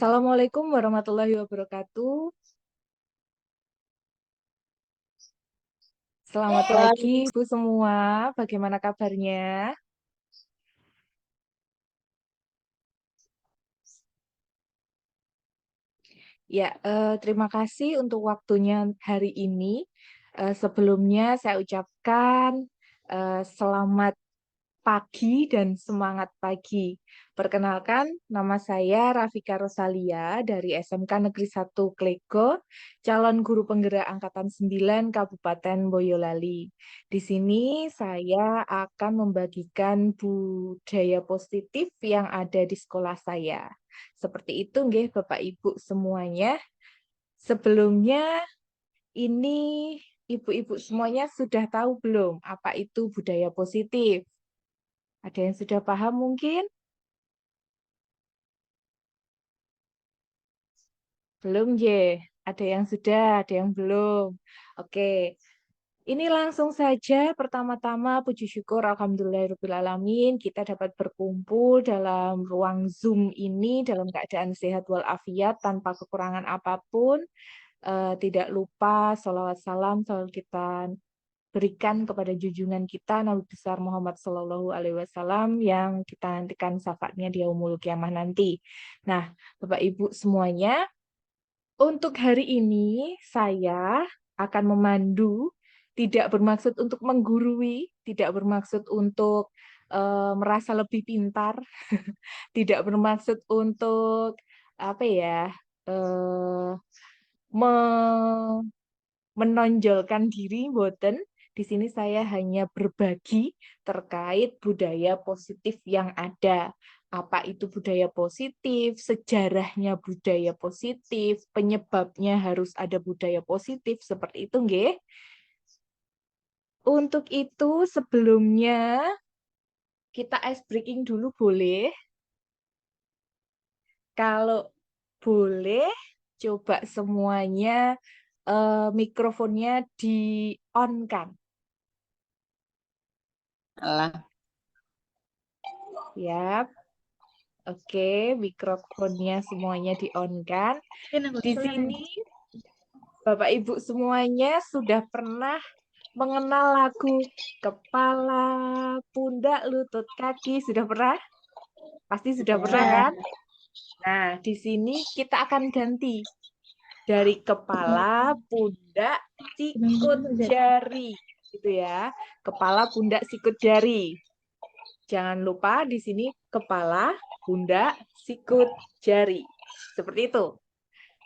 Assalamualaikum warahmatullahi wabarakatuh. Selamat pagi, Ibu semua. Bagaimana kabarnya? Ya, terima kasih untuk waktunya hari ini. Sebelumnya saya ucapkan selamat pagi dan semangat pagi. Perkenalkan, nama saya Rafika Rosalia dari SMK Negeri 1 Klego, calon guru penggerak Angkatan 9 Kabupaten Boyolali. Di sini saya akan membagikan budaya positif yang ada di sekolah saya. Seperti itu, nggih, Bapak Ibu semuanya. Sebelumnya, ini ibu-ibu semuanya sudah tahu belum apa itu budaya positif? Ada yang sudah paham mungkin? Belum, Ye. Ada yang sudah, ada yang belum. Oke, ini langsung saja. Pertama-tama, puji syukur, alhamdulillahirrahmanirrahim, kita dapat berkumpul dalam ruang Zoom ini dalam keadaan sehat walafiat, tanpa kekurangan apapun. Tidak lupa, sholawat salam selalu kita berikan kepada junjungan kita Nabi besar Muhammad Shallallahu Alaihi Wasallam yang kita nantikan syafaatnya di yaumul kiamah nanti. Nah, Bapak Ibu semuanya, untuk hari ini saya akan memandu, tidak bermaksud untuk menggurui, tidak bermaksud untuk merasa lebih pintar, tidak bermaksud untuk apa ya, menonjolkan diri, boten. Di sini saya hanya berbagi terkait budaya positif yang ada. Apa itu budaya positif, sejarahnya budaya positif, penyebabnya harus ada budaya positif, seperti itu, nggih. Untuk itu, sebelumnya kita ice breaking dulu boleh? Kalau boleh, coba semuanya mikrofonnya di-on-kan. Alah. Siap. Oke, mikrofonnya semuanya di-on-kan. Di sini, Bapak Ibu semuanya sudah pernah mengenal lagu Kepala, Pundak, Lutut, Kaki. Sudah pernah? Pasti sudah pernah kan? Nah, di sini kita akan ganti. Dari kepala, pundak, sikut, jari. Gitu ya. Kepala, pundak, sikut, jari. Jangan lupa di sini kepala, pundak, sikut, jari. Seperti itu.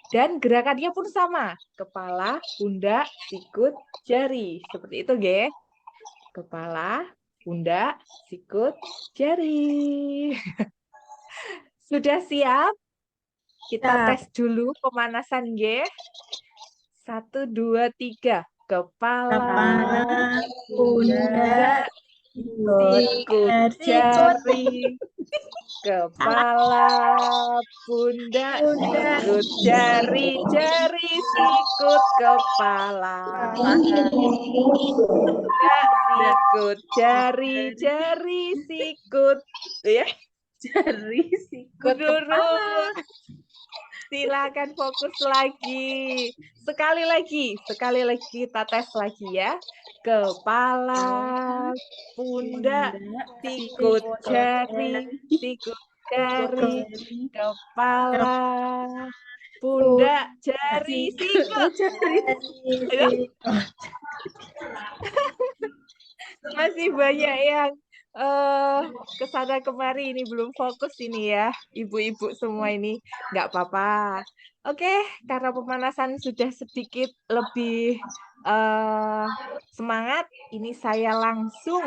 Dan gerakannya pun sama. Kepala, pundak, sikut, jari. Seperti itu, Ge. Kepala, pundak, sikut, jari. Sudah siap? Kita tes dulu pemanasan, Ge. 1, 2, 3. Kepala, pundak, sikut, jari. Kepala, pundak, sikut, jari, jari, sikut, kepala. Pundak, sikut, jari, jari, sikut. Ya, Jari sikut kepala. Silakan fokus lagi. Sekali lagi kita tes lagi ya. Kepala, pundak, sikut, jari, sikut, jari, kepala, pundak, jari, sikut. Ayo. Masih banyak yang kesana kemari ini belum fokus ini ya, ibu-ibu semua ini. Nggak apa-apa. Oke, karena pemanasan sudah sedikit lebih semangat, ini saya langsung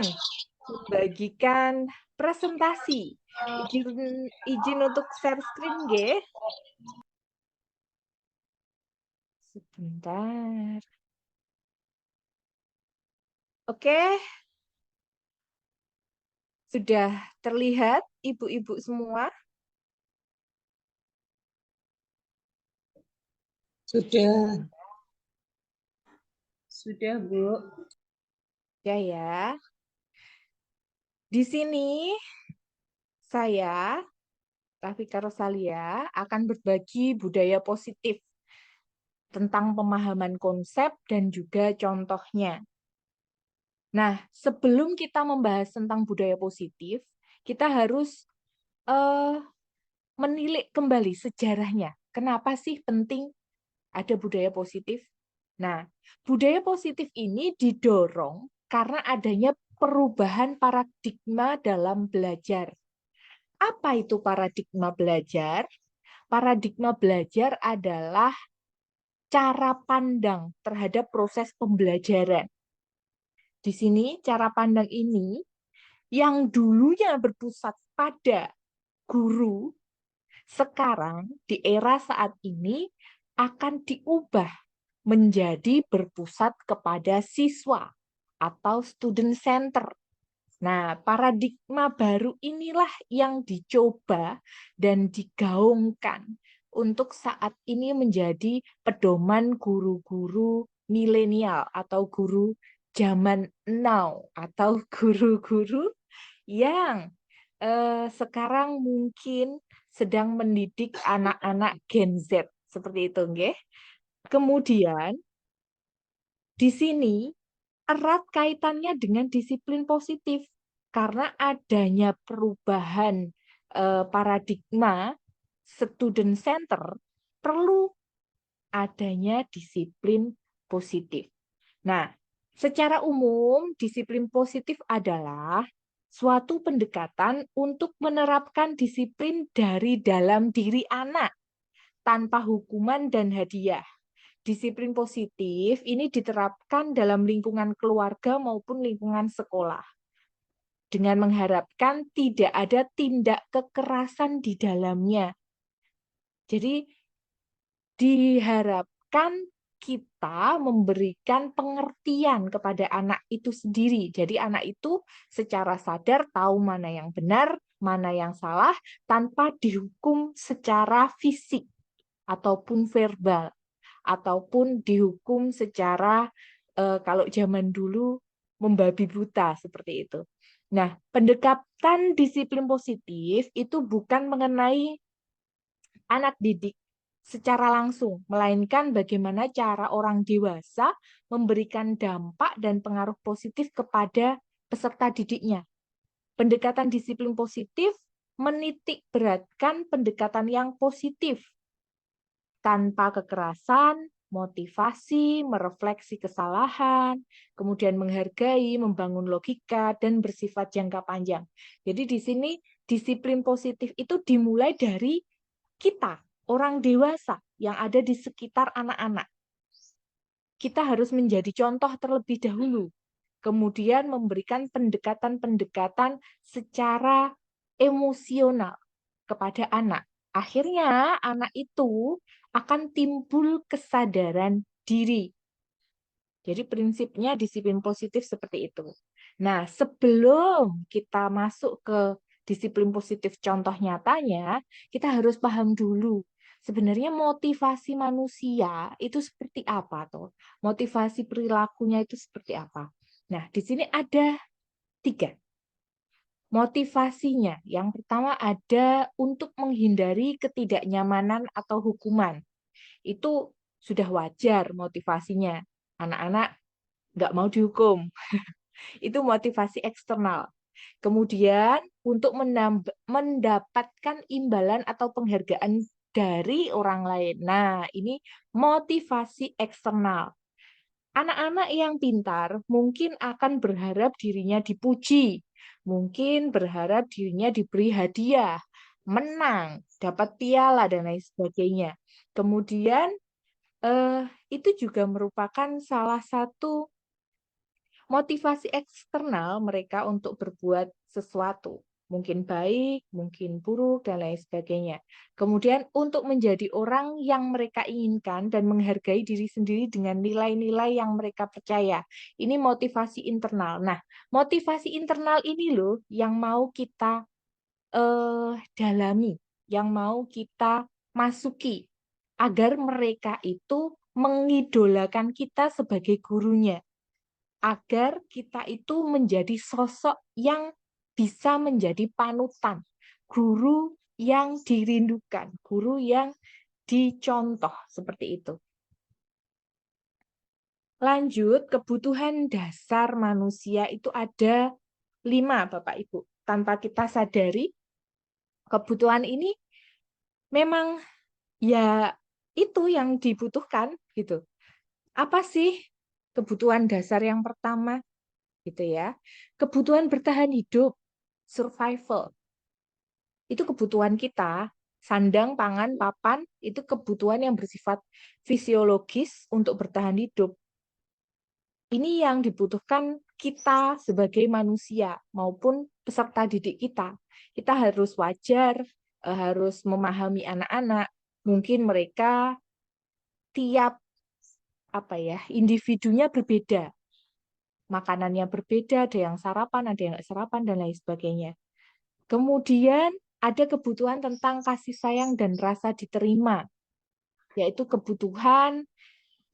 bagikan presentasi. Izin untuk share screen, Ge. Sebentar. Oke, sudah terlihat ibu-ibu semua? Sudah. Sudah, Bu. Ya. Di sini saya Rafika Rosalia akan berbagi budaya positif tentang pemahaman konsep dan juga contohnya. Nah, sebelum kita membahas tentang budaya positif, kita harus menilik kembali sejarahnya. Kenapa sih penting ada budaya positif? Nah, budaya positif ini didorong karena adanya perubahan paradigma dalam belajar. Apa itu paradigma belajar? Paradigma belajar adalah cara pandang terhadap proses pembelajaran. Di sini cara pandang ini yang dulunya berpusat pada guru, sekarang di era saat ini akan diubah menjadi berpusat kepada siswa atau student center. Nah, paradigma baru inilah yang dicoba dan digaungkan untuk saat ini menjadi pedoman guru-guru milenial atau guru zaman now atau guru-guru yang sekarang mungkin sedang mendidik anak-anak Gen Z seperti itu, nggih. Kemudian di sini erat kaitannya dengan disiplin positif karena adanya perubahan paradigma student center perlu adanya disiplin positif. Nah, secara umum disiplin positif adalah suatu pendekatan untuk menerapkan disiplin dari dalam diri anak tanpa hukuman dan hadiah. Disiplin positif ini diterapkan dalam lingkungan keluarga maupun lingkungan sekolah dengan mengharapkan tidak ada tindak kekerasan di dalamnya. Jadi diharapkan kita memberikan pengertian kepada anak itu sendiri. Jadi anak itu secara sadar tahu mana yang benar, mana yang salah, tanpa dihukum secara fisik ataupun verbal, ataupun dihukum secara kalau zaman dulu membabi buta seperti itu. Nah, pendekatan disiplin positif itu bukan mengenai anak didik secara langsung, melainkan bagaimana cara orang dewasa memberikan dampak dan pengaruh positif kepada peserta didiknya. Pendekatan disiplin positif menitik beratkan pendekatan yang positif tanpa kekerasan, motivasi, merefleksi kesalahan, kemudian menghargai, membangun logika, dan bersifat jangka panjang. Jadi di sini disiplin positif itu dimulai dari kita, orang dewasa yang ada di sekitar anak-anak. Kita harus menjadi contoh terlebih dahulu, kemudian memberikan pendekatan-pendekatan secara emosional kepada anak. Akhirnya anak itu akan timbul kesadaran diri. Jadi prinsipnya disiplin positif seperti itu. Nah, sebelum kita masuk ke disiplin positif contoh nyatanya, kita harus paham dulu sebenarnya motivasi manusia itu seperti apa toh? Motivasi perilakunya itu seperti apa? Nah, di sini ada 3. Motivasinya, yang pertama ada untuk menghindari ketidaknyamanan atau hukuman. Itu sudah wajar motivasinya. Anak-anak nggak mau dihukum. Itu motivasi eksternal. Kemudian untuk mendapatkan imbalan atau penghargaan dari orang lain. Nah, ini motivasi eksternal. Anak-anak yang pintar mungkin akan berharap dirinya dipuji, mungkin berharap dirinya diberi hadiah, menang, dapat piala, dan lain sebagainya. Kemudian, itu juga merupakan salah satu motivasi eksternal mereka untuk berbuat sesuatu. Mungkin baik, mungkin buruk, dan lain sebagainya. Kemudian untuk menjadi orang yang mereka inginkan dan menghargai diri sendiri dengan nilai-nilai yang mereka percaya. Ini motivasi internal. Nah, motivasi internal ini loh yang mau kita dalami, yang mau kita masuki, agar mereka itu mengidolakan kita sebagai gurunya, agar kita itu menjadi sosok yang bisa menjadi panutan, guru yang dirindukan, guru yang dicontoh, seperti itu. Lanjut, kebutuhan dasar manusia itu ada 5, Bapak Ibu. Tanpa kita sadari, kebutuhan ini memang ya itu yang dibutuhkan gitu. Apa sih kebutuhan dasar yang pertama? Gitu ya. Kebutuhan bertahan hidup, survival. Itu kebutuhan kita. Sandang, pangan, papan, itu kebutuhan yang bersifat fisiologis untuk bertahan hidup. Ini yang dibutuhkan kita sebagai manusia maupun peserta didik kita. Kita harus wajar, harus memahami anak-anak. Mungkin mereka tiap individunya berbeda. Makanannya berbeda, ada yang sarapan, ada yang nggak sarapan, dan lain sebagainya. Kemudian ada kebutuhan tentang kasih sayang dan rasa diterima, yaitu kebutuhan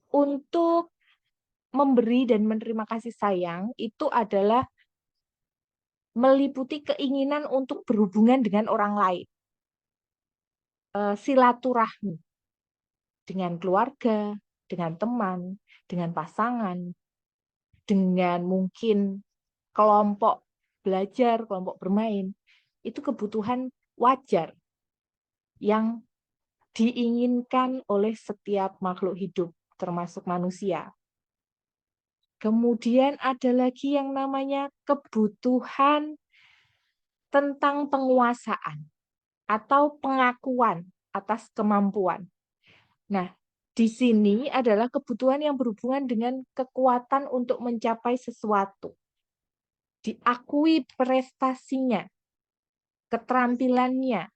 untuk memberi dan menerima kasih sayang itu adalah meliputi keinginan untuk berhubungan dengan orang lain. Silaturahmi dengan keluarga, dengan teman, dengan pasangan, dengan mungkin kelompok belajar, kelompok bermain. Itu kebutuhan wajar yang diinginkan oleh setiap makhluk hidup, termasuk manusia. Kemudian ada lagi yang namanya kebutuhan tentang penguasaan atau pengakuan atas kemampuan. Nah, di sini adalah kebutuhan yang berhubungan dengan kekuatan untuk mencapai sesuatu. Diakui prestasinya, keterampilannya,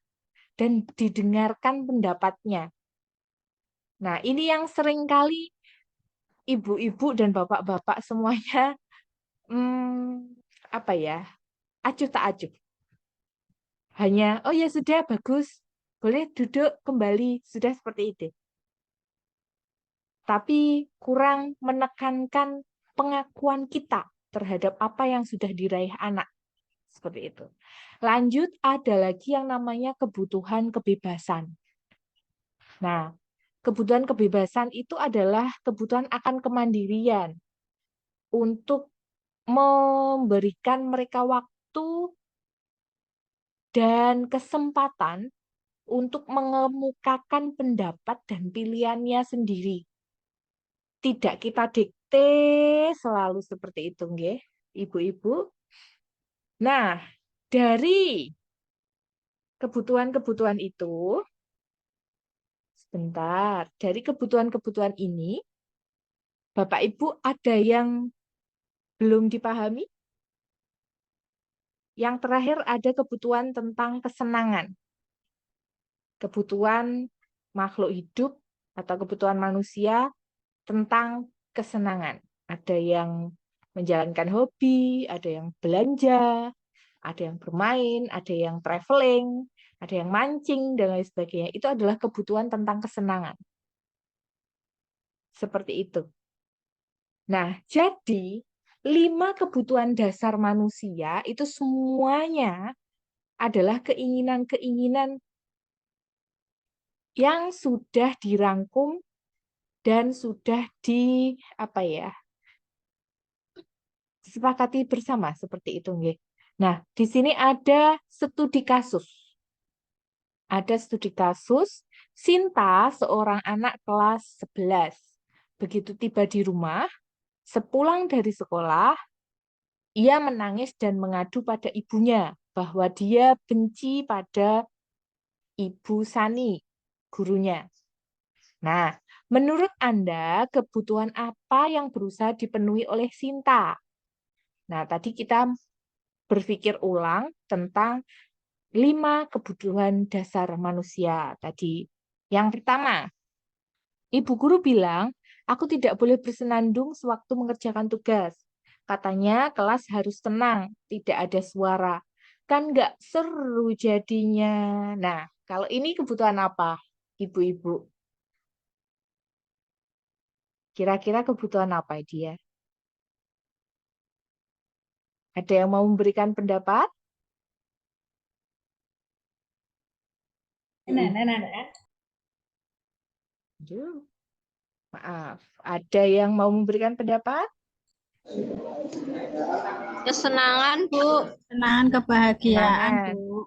dan didengarkan pendapatnya. Nah, ini yang seringkali ibu-ibu dan bapak-bapak semuanya acuh tak acuh. Hanya, oh ya sudah, bagus, boleh duduk kembali, sudah seperti itu. Tapi kurang menekankan pengakuan kita terhadap apa yang sudah diraih anak. Seperti itu. Lanjut, ada lagi yang namanya kebutuhan kebebasan. Nah, kebutuhan kebebasan itu adalah kebutuhan akan kemandirian untuk memberikan mereka waktu dan kesempatan untuk mengemukakan pendapat dan pilihannya sendiri. Tidak kita dikte selalu seperti itu, nggih, ibu-ibu. Nah, dari kebutuhan-kebutuhan itu, sebentar, dari kebutuhan-kebutuhan ini, Bapak Ibu ada yang belum dipahami? Yang terakhir ada kebutuhan tentang kesenangan. Kebutuhan makhluk hidup atau kebutuhan manusia tentang kesenangan. Ada yang menjalankan hobi, ada yang belanja, ada yang bermain, ada yang traveling, ada yang mancing, dan lain sebagainya. Itu adalah kebutuhan tentang kesenangan. Seperti itu. Nah, jadi 5 kebutuhan dasar manusia itu semuanya adalah keinginan-keinginan yang sudah dirangkum dan sudah disepakati bersama seperti itu, nggih. Nah, di sini ada studi kasus. Ada studi kasus Sinta, seorang anak kelas 11. Begitu tiba di rumah, sepulang dari sekolah, ia menangis dan mengadu pada ibunya bahwa dia benci pada Ibu Sani, gurunya. Nah, menurut Anda, kebutuhan apa yang berusaha dipenuhi oleh Sinta? Nah, tadi kita berpikir ulang tentang 5 kebutuhan dasar manusia tadi. Yang pertama, ibu guru bilang, aku tidak boleh bersenandung sewaktu mengerjakan tugas. Katanya kelas harus tenang, tidak ada suara. Kan nggak seru jadinya. Nah, kalau ini kebutuhan apa, ibu-ibu? Kira-kira kebutuhan apa dia? Ada yang mau memberikan pendapat? Aduh, maaf. Ada yang mau memberikan pendapat? Kesenangan, Bu. Kesenangan kebahagiaan, Kesenangan. Bu.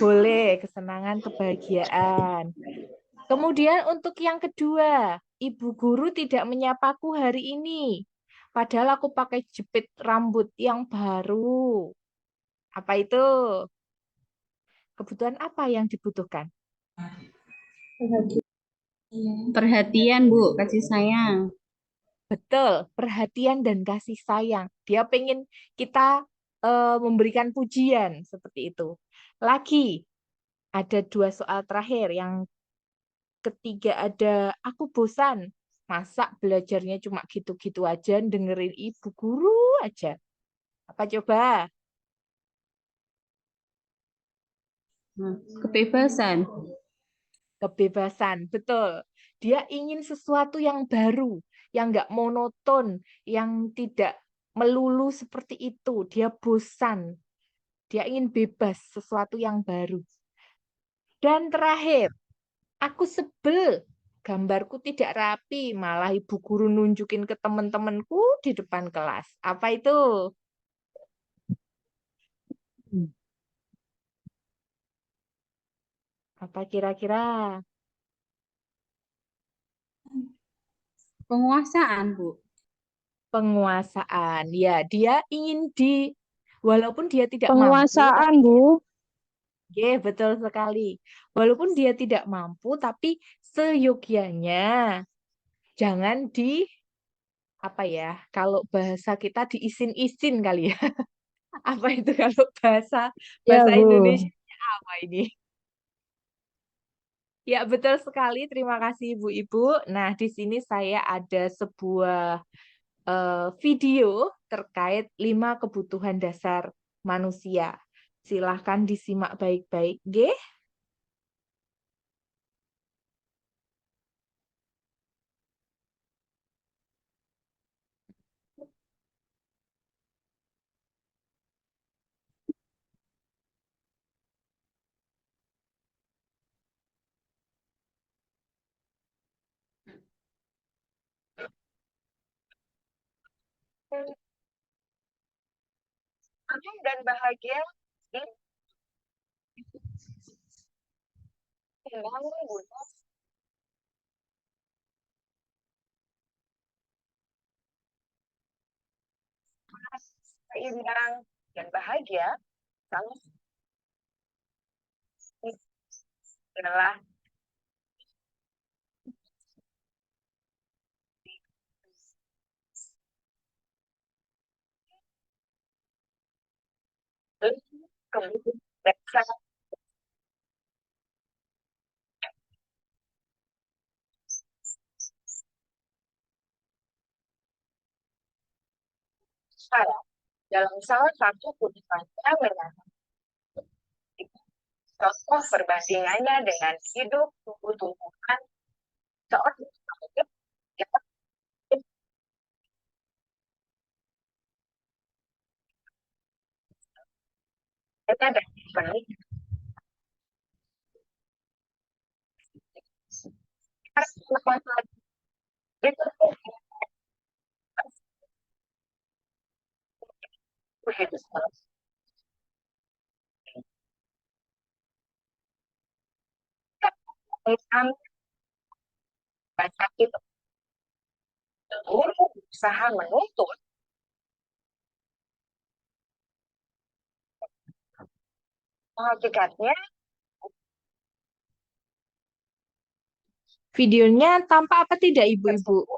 Boleh, kesenangan, kebahagiaan. Kemudian untuk yang kedua, ibu guru tidak menyapaku hari ini. Padahal aku pakai jepit rambut yang baru. Apa itu? Kebutuhan apa yang dibutuhkan? Perhatian, Bu, kasih sayang. Betul, perhatian dan kasih sayang. Dia pengen kita memberikan pujian seperti itu. Lagi, ada dua soal terakhir. Yang ketiga ada, aku bosan. Masa belajarnya cuma gitu-gitu aja, dengerin ibu guru aja. Apa coba? Kebebasan. Kebebasan, betul. Dia ingin sesuatu yang baru, yang nggak monoton, yang tidak melulu seperti itu. Dia bosan. Dia ingin bebas, sesuatu yang baru. Dan terakhir, aku sebel. Gambarku tidak rapi, malah ibu guru nunjukin ke teman-temanku di depan kelas. Apa itu? Apa kira-kira? Penguasaan, Bu. Penguasaan. Ya, dia ingin walaupun dia tidak mampu, Penguasaan, tapi Bu. betul sekali. Walaupun dia tidak mampu, tapi seyogyanya jangan apa ya? Kalau bahasa kita diisin-isin kali ya. Apa itu kalau bahasa Ya, bahasa Bu. Indonesia apa ini? Ya, betul sekali. Terima kasih Ibu-ibu. Nah, di sini saya ada sebuah video terkait 5 kebutuhan dasar manusia. Silahkan disimak baik-baik, G. Senang dan bahagia seimbang dan bahagia sama adalah kebutuhan dasar saya. Dalam salah satu putusannya menyatakan contoh perbandingannya dengan hidup tumbuh-tumbuhan seorang hidup yang berbeda dan penuh itu hidup kami baca itu guru berusaha menuntut hakikatnya. Videonya tampak apa tidak Ibu-ibu?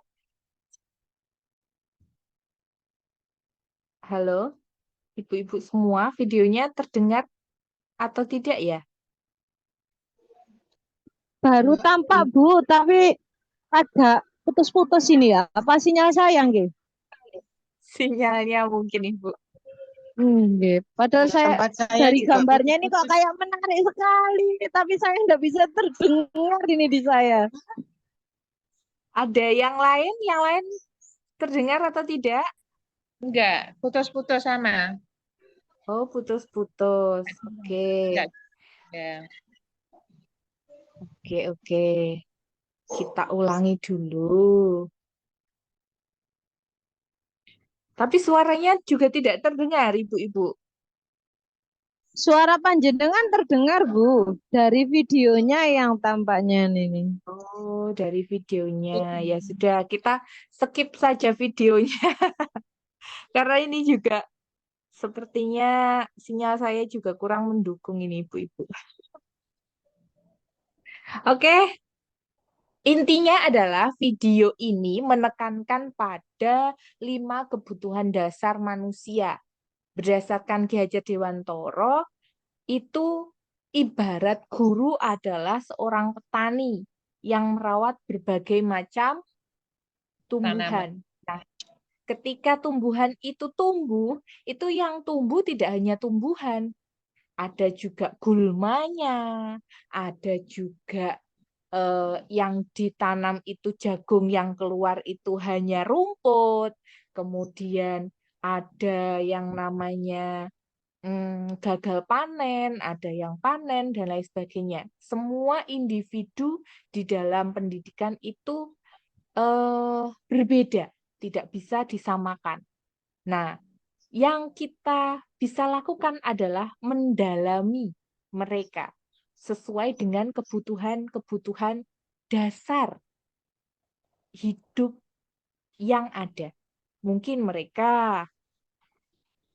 Halo, Ibu-ibu semua, videonya terdengar atau tidak ya? Baru tampak, Bu, tapi agak putus-putus ini ya. Apa sinyal saya, nggih? Sinyalnya mungkin Ibu. Nggih. Padahal saya Tempat saya dari juga gambarnya ini kok putus-putus. kayak menarik sekali, tapi saya nggak bisa terdengar ini di saya. Ada yang lain terdengar atau tidak? Enggak, putus-putus sama. Oh, putus-putus. Oke. Enggak. Ya. Oke. Kita ulangi dulu. Tapi suaranya juga tidak terdengar, Ibu-ibu. Suara panjenengan terdengar, Bu, dari videonya yang tampaknya ini. Oh, dari videonya. Ya sudah, kita skip saja videonya. Karena ini juga sepertinya sinyal saya juga kurang mendukung ini, Ibu-ibu. Oke, intinya adalah video ini menekankan pada 5 kebutuhan dasar manusia. Berdasarkan Ki Hajar Dewantoro, itu ibarat guru adalah seorang petani yang merawat berbagai macam tumbuhan. Nah, ketika tumbuhan itu tumbuh, itu yang tumbuh tidak hanya tumbuhan, ada juga gulmanya, ada juga yang ditanam itu jagung, yang keluar itu hanya rumput, kemudian ada yang namanya gagal panen, ada yang panen, dan lain sebagainya. Semua individu di dalam pendidikan itu berbeda, tidak bisa disamakan. Nah, yang kita bisa lakukan adalah mendalami mereka sesuai dengan kebutuhan-kebutuhan dasar hidup yang ada. Mungkin mereka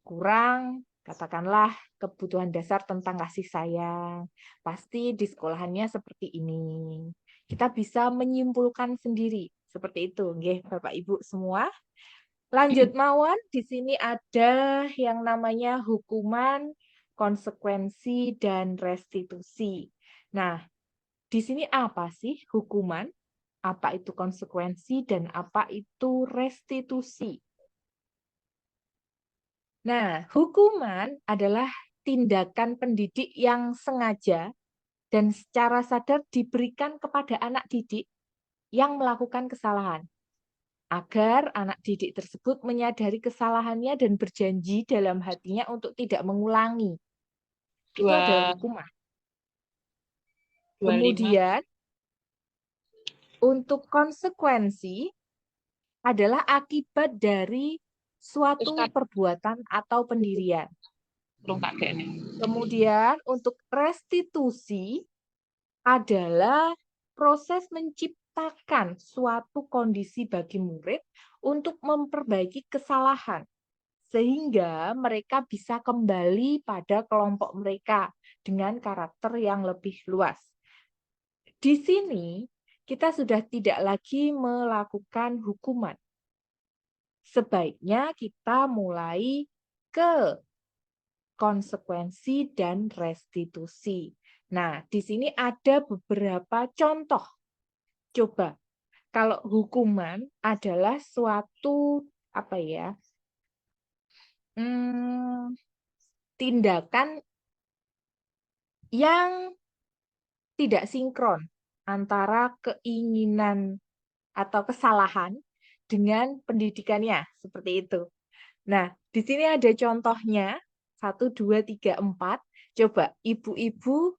kurang, katakanlah, kebutuhan dasar tentang kasih sayang. Pasti di sekolahannya seperti ini. Kita bisa menyimpulkan sendiri seperti itu, nggih, Bapak Ibu semua. Lanjut mawon, di sini ada yang namanya hukuman, konsekuensi, dan restitusi. Nah, di sini apa sih hukuman? Apa itu konsekuensi dan apa itu restitusi? Nah, hukuman adalah tindakan pendidik yang sengaja dan secara sadar diberikan kepada anak didik yang melakukan kesalahan, agar anak didik tersebut menyadari kesalahannya dan berjanji dalam hatinya untuk tidak mengulangi. Itu adalah hukuman. 25. Kemudian, untuk konsekuensi adalah akibat dari suatu Ustaz, perbuatan atau pendirian. belum tak ini. Kemudian, untuk restitusi adalah proses menciptakan suatu kondisi bagi murid untuk memperbaiki kesalahan, sehingga mereka bisa kembali pada kelompok mereka dengan karakter yang lebih luas. Di sini, kita sudah tidak lagi melakukan hukuman. Sebaiknya kita mulai ke konsekuensi dan restitusi. Nah, di sini ada beberapa contoh. Coba, kalau hukuman adalah suatu tindakan yang tidak sinkron antara keinginan atau kesalahan dengan pendidikannya, seperti itu. Nah, di sini ada contohnya, 1, 2, 3, 4. Coba, ibu-ibu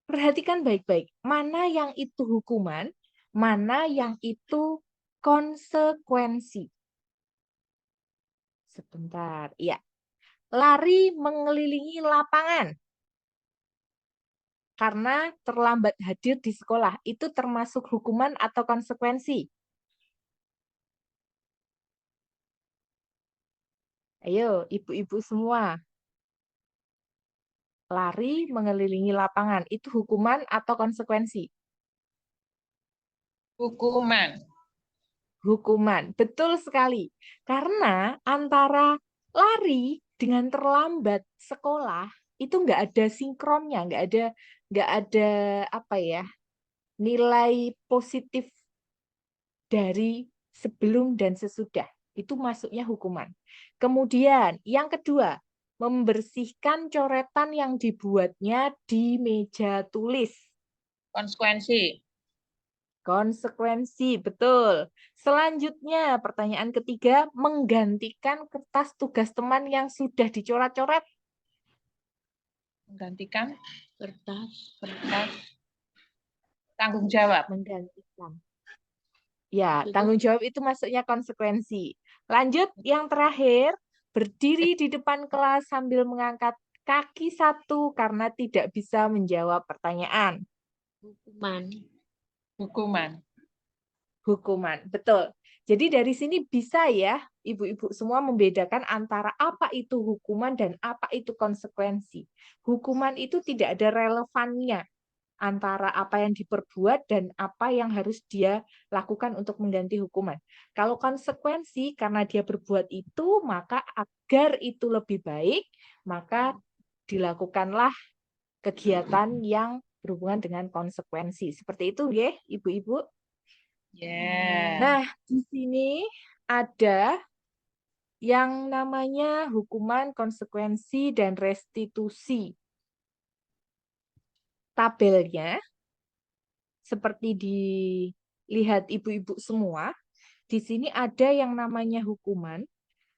perhatikan baik-baik, mana yang itu hukuman, mana yang itu konsekuensi. Sebentar, ya. Lari mengelilingi lapangan karena terlambat hadir di sekolah, itu termasuk hukuman atau konsekuensi? Ayo, ibu-ibu semua. Lari mengelilingi lapangan, itu hukuman atau konsekuensi? Hukuman. Hukuman, betul sekali. Karena antara lari dengan terlambat sekolah itu nggak ada sinkronnya, nggak ada nilai positif dari sebelum dan sesudah. Itu masuknya hukuman. Kemudian yang kedua, membersihkan coretan yang dibuatnya di meja tulis. Konsekuensi. Konsekuensi, betul. Selanjutnya, pertanyaan ketiga, menggantikan kertas tugas teman yang sudah dicoret-coret. Menggantikan kertas. Tanggung jawab. Menggantikan. Ya, tanggung jawab itu masuknya konsekuensi. Lanjut, yang terakhir, berdiri di depan kelas sambil mengangkat kaki satu karena tidak bisa menjawab pertanyaan. Hukuman. Hukuman, betul. Jadi dari sini bisa ya, ibu-ibu semua membedakan antara apa itu hukuman dan apa itu konsekuensi. Hukuman itu tidak ada relevannya antara apa yang diperbuat dan apa yang harus dia lakukan untuk mengganti hukuman. Kalau konsekuensi, karena dia berbuat itu, maka agar itu lebih baik, maka dilakukanlah kegiatan yang berhubungan dengan konsekuensi. Seperti itu ya, ibu-ibu. Yeah. Nah, di sini ada yang namanya hukuman, konsekuensi, dan restitusi. Tabelnya, seperti dilihat ibu-ibu semua, di sini ada yang namanya hukuman,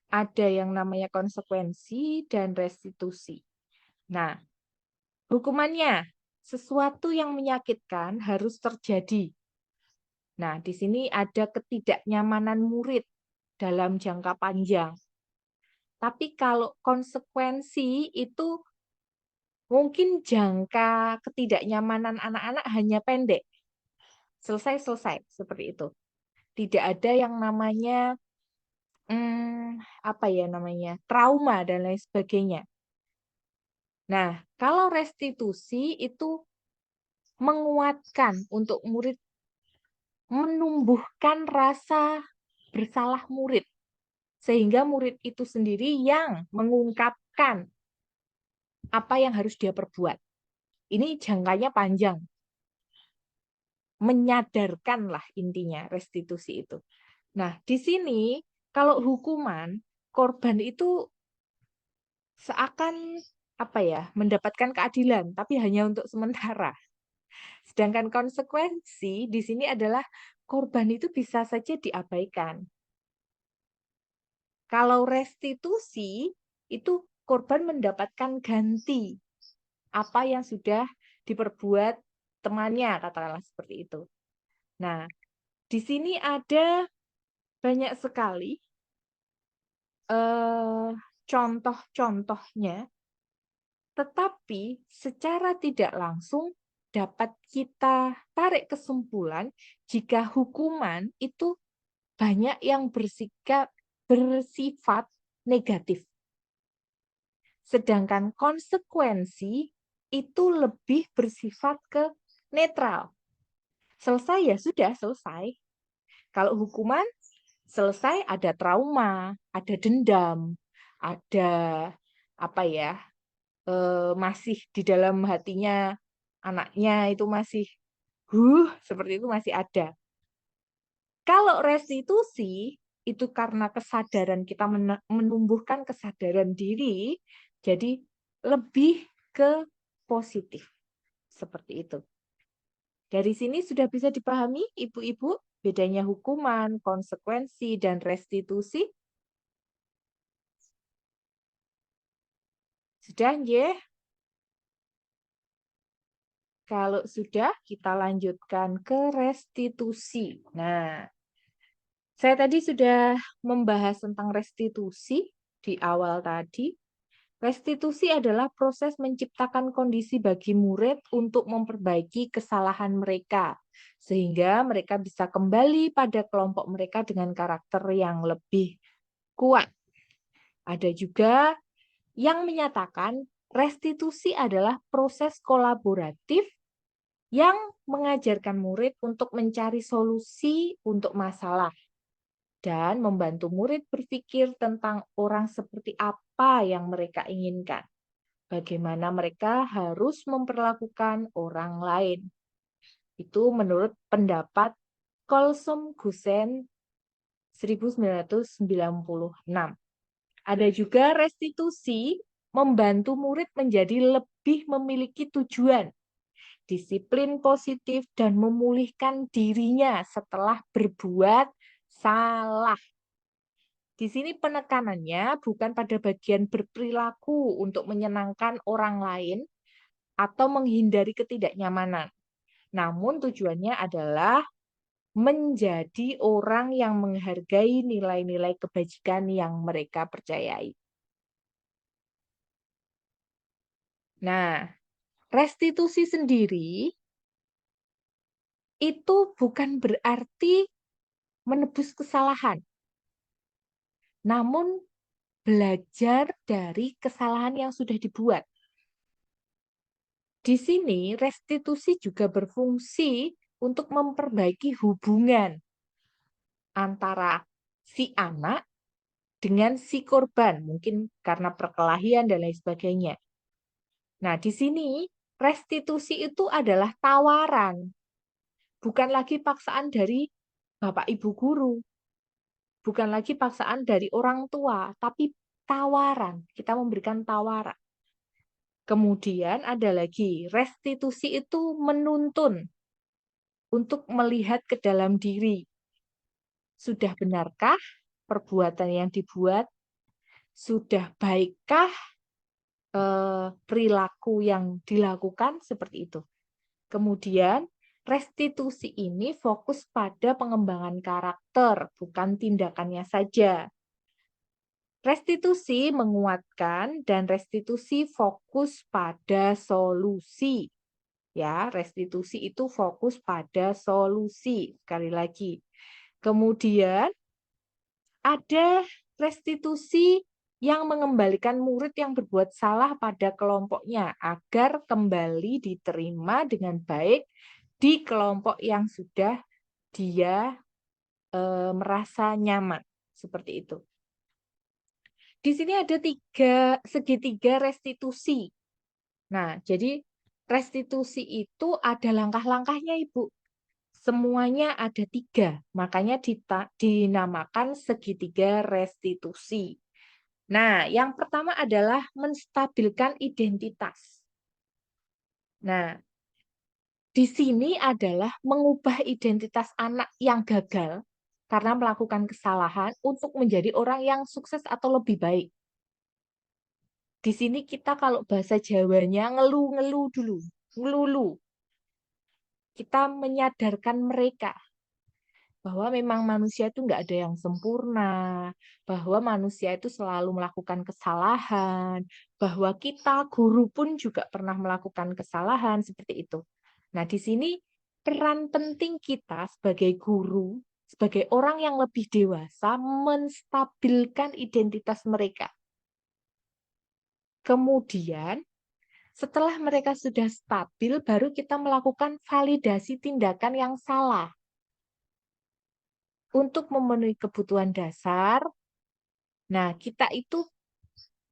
ada yang namanya konsekuensi, dan restitusi. Nah, hukumannya, sesuatu yang menyakitkan harus terjadi. Nah, di sini ada ketidaknyamanan murid dalam jangka panjang. Tapi kalau konsekuensi itu mungkin jangka ketidaknyamanan anak-anak hanya pendek. Selesai-selesai, seperti itu. Tidak ada yang namanya apa ya namanya? Trauma dan lain sebagainya. Nah, kalau restitusi itu menguatkan untuk murid, menumbuhkan rasa bersalah murid. Sehingga murid itu sendiri yang mengungkapkan apa yang harus dia perbuat. Ini jangkanya panjang. Menyadarkanlah intinya restitusi itu. Nah, di sini kalau hukuman, korban itu seakan apa ya, mendapatkan keadilan, tapi hanya untuk sementara. Sedangkan konsekuensi di sini adalah korban itu bisa saja diabaikan. Kalau restitusi itu korban mendapatkan ganti apa yang sudah diperbuat temannya, katakanlah seperti itu. Nah, di sini ada banyak sekali contoh-contohnya, tetapi secara tidak langsung dapat kita tarik kesimpulan jika hukuman itu banyak yang bersifat negatif. Sedangkan konsekuensi itu lebih bersifat ke netral. Selesai ya sudah, selesai. Kalau hukuman selesai ada trauma, ada dendam, ada apa ya, masih di dalam hatinya anaknya itu masih seperti itu masih ada. Kalau restitusi itu karena kesadaran kita menumbuhkan kesadaran diri, jadi lebih ke positif seperti itu. Dari sini sudah bisa dipahami ibu-ibu bedanya hukuman, konsekuensi, dan restitusi? Sudah, ya? Kalau sudah, kita lanjutkan ke restitusi. Nah, saya tadi sudah membahas tentang restitusi di awal tadi. Restitusi adalah proses menciptakan kondisi bagi murid untuk memperbaiki kesalahan mereka, sehingga mereka bisa kembali pada kelompok mereka dengan karakter yang lebih kuat. Ada juga yang menyatakan restitusi adalah proses kolaboratif yang mengajarkan murid untuk mencari solusi untuk masalah dan membantu murid berpikir tentang orang seperti apa yang mereka inginkan. Bagaimana mereka harus memperlakukan orang lain. Itu menurut pendapat Kolsom Gusen 1996. Ada juga restitusi membantu murid menjadi lebih memiliki tujuan, disiplin positif, dan memulihkan dirinya setelah berbuat salah. Di sini penekanannya bukan pada bagian berperilaku untuk menyenangkan orang lain atau menghindari ketidaknyamanan, Namun tujuannya adalah menjadi orang yang menghargai nilai-nilai kebajikan yang mereka percayai. Nah, restitusi sendiri itu bukan berarti menebus kesalahan, namun belajar dari kesalahan yang sudah dibuat. Di sini restitusi juga berfungsi untuk memperbaiki hubungan antara si anak dengan si korban, mungkin karena perkelahian dan lain sebagainya. Nah, di sini restitusi itu adalah tawaran, bukan lagi paksaan dari Bapak Ibu guru, bukan lagi paksaan dari orang tua, tapi tawaran. Kita memberikan tawaran. Kemudian ada lagi, restitusi itu menuntun untuk melihat ke dalam diri. Sudah benarkah perbuatan yang dibuat? Sudah baikkah perilaku yang dilakukan? Seperti itu. Kemudian, restitusi ini fokus pada pengembangan karakter, bukan tindakannya saja. Restitusi menguatkan dan restitusi fokus pada solusi. Ya, restitusi itu fokus pada solusi. Sekali lagi. Kemudian ada restitusi yang mengembalikan murid yang berbuat salah pada kelompoknya agar kembali diterima dengan baik di kelompok yang sudah dia merasa nyaman. Seperti itu. Di sini ada segitiga restitusi. Nah, jadi restitusi itu ada langkah-langkahnya, Ibu. Semuanya ada 3, makanya dinamakan segitiga restitusi. Nah, yang pertama adalah menstabilkan identitas. Nah, di sini adalah mengubah identitas anak yang gagal karena melakukan kesalahan untuk menjadi orang yang sukses atau lebih baik. Di sini kita kalau bahasa Jawanya ngeluh-ngeluh dulu, ngelulu. Kita menyadarkan mereka bahwa memang manusia itu nggak ada yang sempurna, bahwa manusia itu selalu melakukan kesalahan, bahwa kita guru pun juga pernah melakukan kesalahan, seperti itu. Nah, di sini peran penting kita sebagai guru, sebagai orang yang lebih dewasa, menstabilkan identitas mereka. Kemudian, setelah mereka sudah stabil, baru kita melakukan validasi tindakan yang salah. Untuk memenuhi kebutuhan dasar, nah kita itu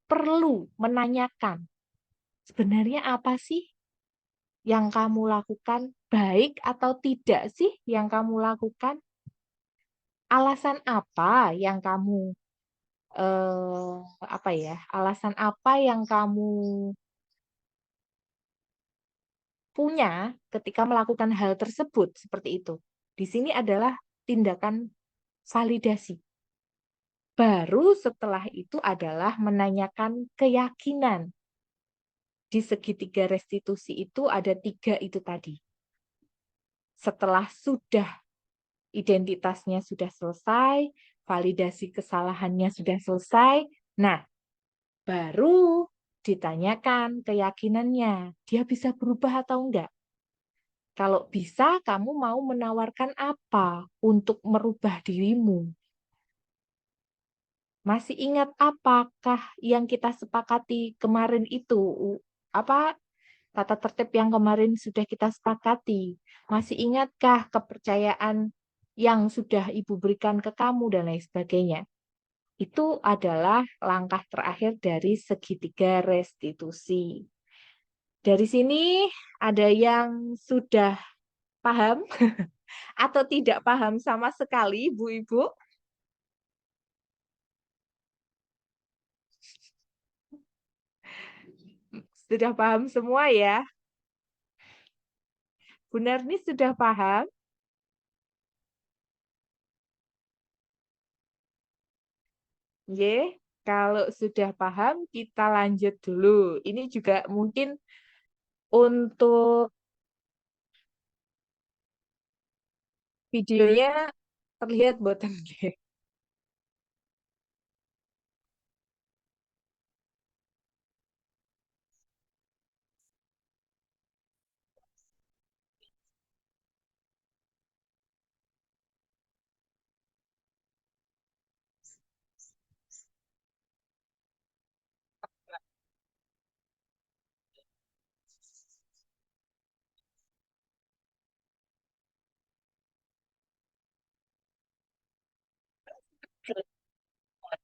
perlu menanyakan, sebenarnya apa sih yang kamu lakukan, baik atau tidak sih yang kamu lakukan? Alasan apa yang kamu alasan apa yang kamu punya ketika melakukan hal tersebut, seperti itu. Di sini adalah tindakan validasi. Baru setelah itu adalah menanyakan keyakinan. Di segitiga restitusi itu ada 3 itu tadi. Setelah sudah identitasnya sudah selesai, validasi kesalahannya sudah selesai, nah baru ditanyakan keyakinannya, dia bisa berubah atau enggak. Kalau bisa, kamu mau menawarkan apa untuk merubah dirimu? Masih ingat apakah yang kita sepakati kemarin itu? Apa tata tertib yang kemarin sudah kita sepakati? Masih ingatkah kepercayaan yang sudah Ibu berikan ke kamu dan lain sebagainya? Itu adalah langkah terakhir dari segitiga restitusi. Dari sini ada yang sudah paham atau tidak paham sama sekali, Ibu-Ibu? Sudah paham semua ya? Bu Narni sudah paham? Ye, kalau sudah paham, kita lanjut dulu. Ini juga mungkin untuk Videonya terlihat boten nggih.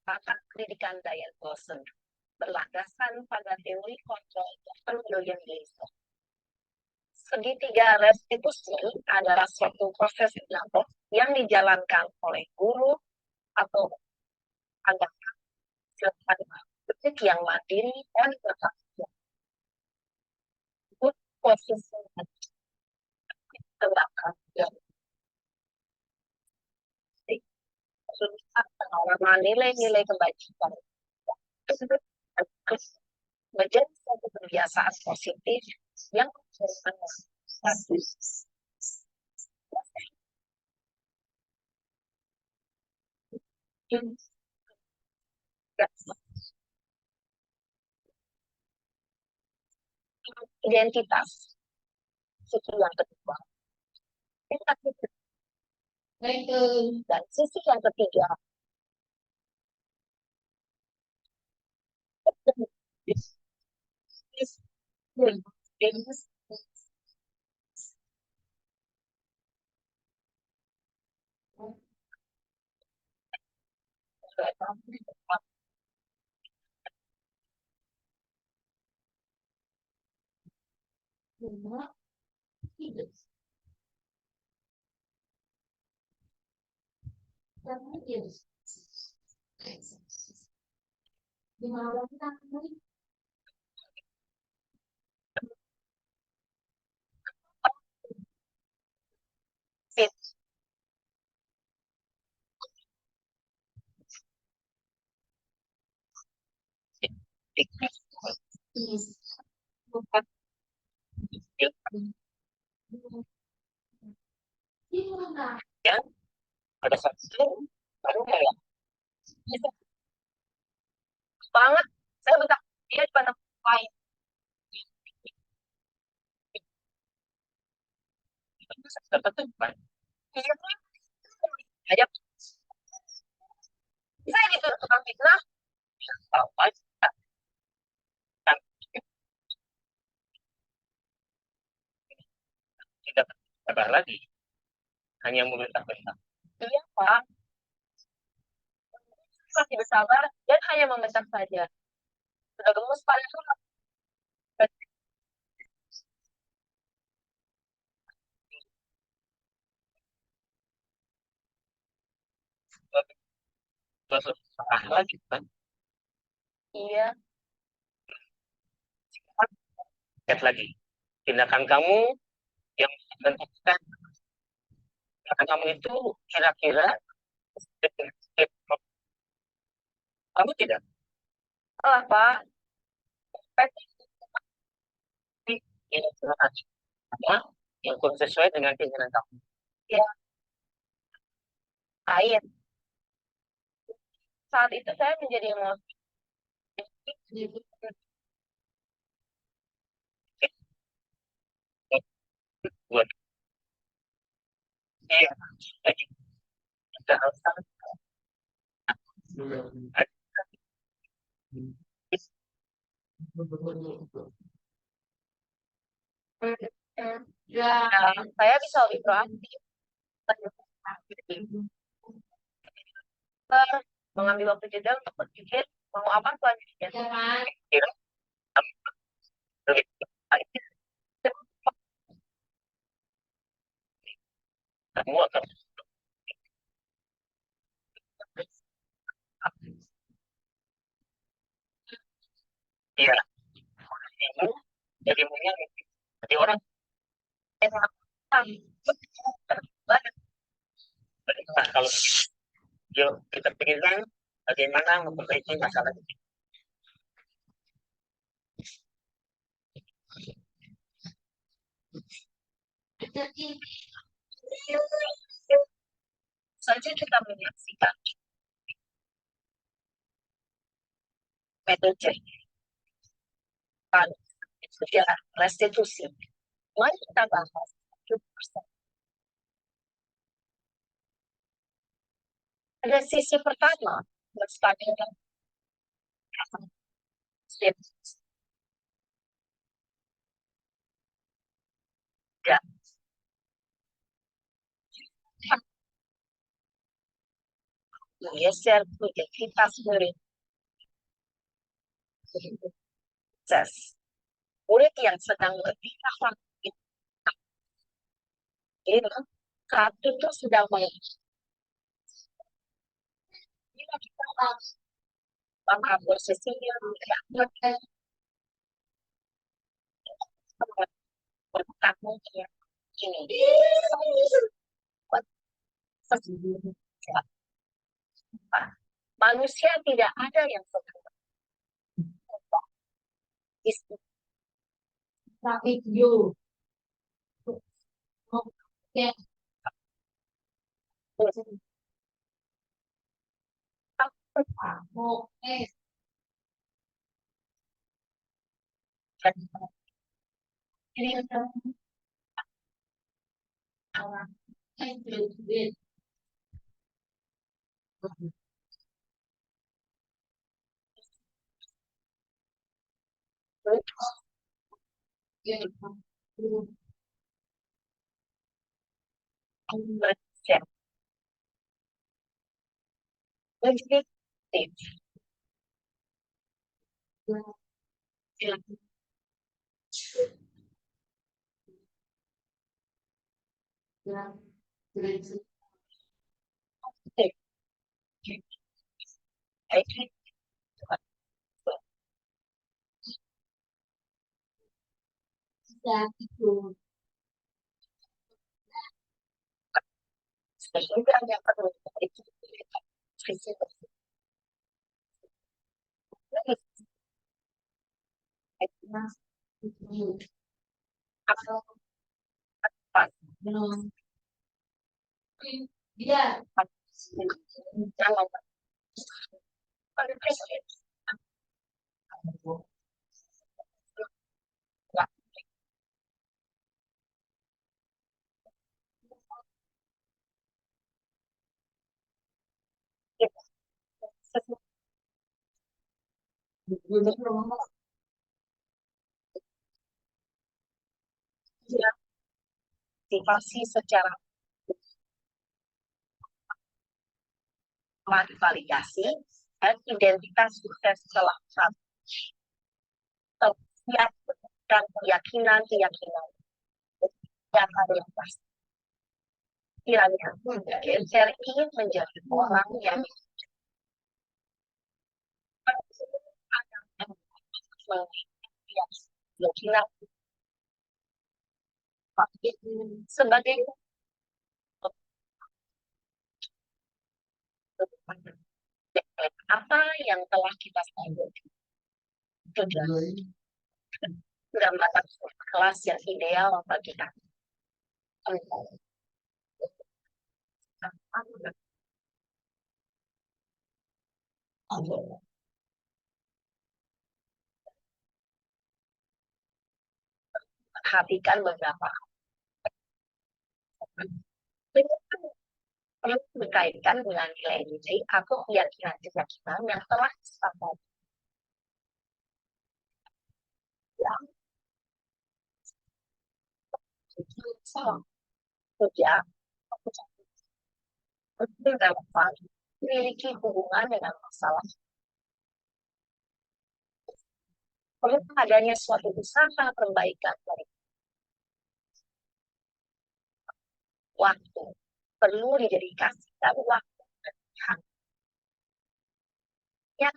Pakar pendidikan Dian Lawson berlandaskan pada teori kontrol William Gleason. Segitiga restitusi adalah suatu proses belajar yang dijalankan oleh guru atau anak detik yang mandiri dan bertanggung jawab. Posisi terdaptar yang pengelolaan nilai-nilai kebajikan menjadi suatu kebiasaan positif yang status identitas. Sisi yang kedua, dan sisi yang ketiga, ya, pada saat itu baru kayak banget saya bentak dia di mana lain tertentu kan aja saya gitu tukang fitnah tahu aja kan tidak sabar lagi hanya membentak-bentak iya pak masih bersabar dan hanya membentak saja sudah gemes pada salah lagi kan iya lihat lagi tindakan kamu yang menentukan tindakan kamu itu kira-kira kamu tidak salah pak ini apa yang kurang sesuai dengan keinginan kamu ya air saat itu saya menjadi emosi buat iya kita harus ya saya bisa lebih proaktif mengambil waktu jeda untuk berpikir mau apa selanjutnya kira lebih kamu akan iya ibu jadi punya jadi orang banyak nah, kalau yuk kita pikirkan bagaimana memperbaiki masalah ini. saja kita menyaksikan metode itu adalah restitusi. Mari kita bahas 7%. Pada sisi pertama, menstabilkan dan menggeser produktivitas murid. Murid yang sedang berpindah waktu ini kartu itu sudah bila kita maka posisinya tidak bertakmu ini manusia tidak ada yang sempurna. Sehingga yang perlu itu visi bersih. Motivasi secara validasi dan identitas sukses setelah setiap dan keyakinan yang ada yang pasti. Kiranya saya ingin menjadi orang yang keyakinan sebagai apa yang telah kita sepakati. Sudah mendapat kelas yang ideal bagi kita. Perhatikan beberapa berkaitan dengan nilai-nilai atau keyakinan yang telah disepakati. Sejak relevan memiliki hubungan dengan masalah. Perlu adanya suatu usaha perbaikan dari waktu. Perlu didedikasikan waktu dan pihak. Ya,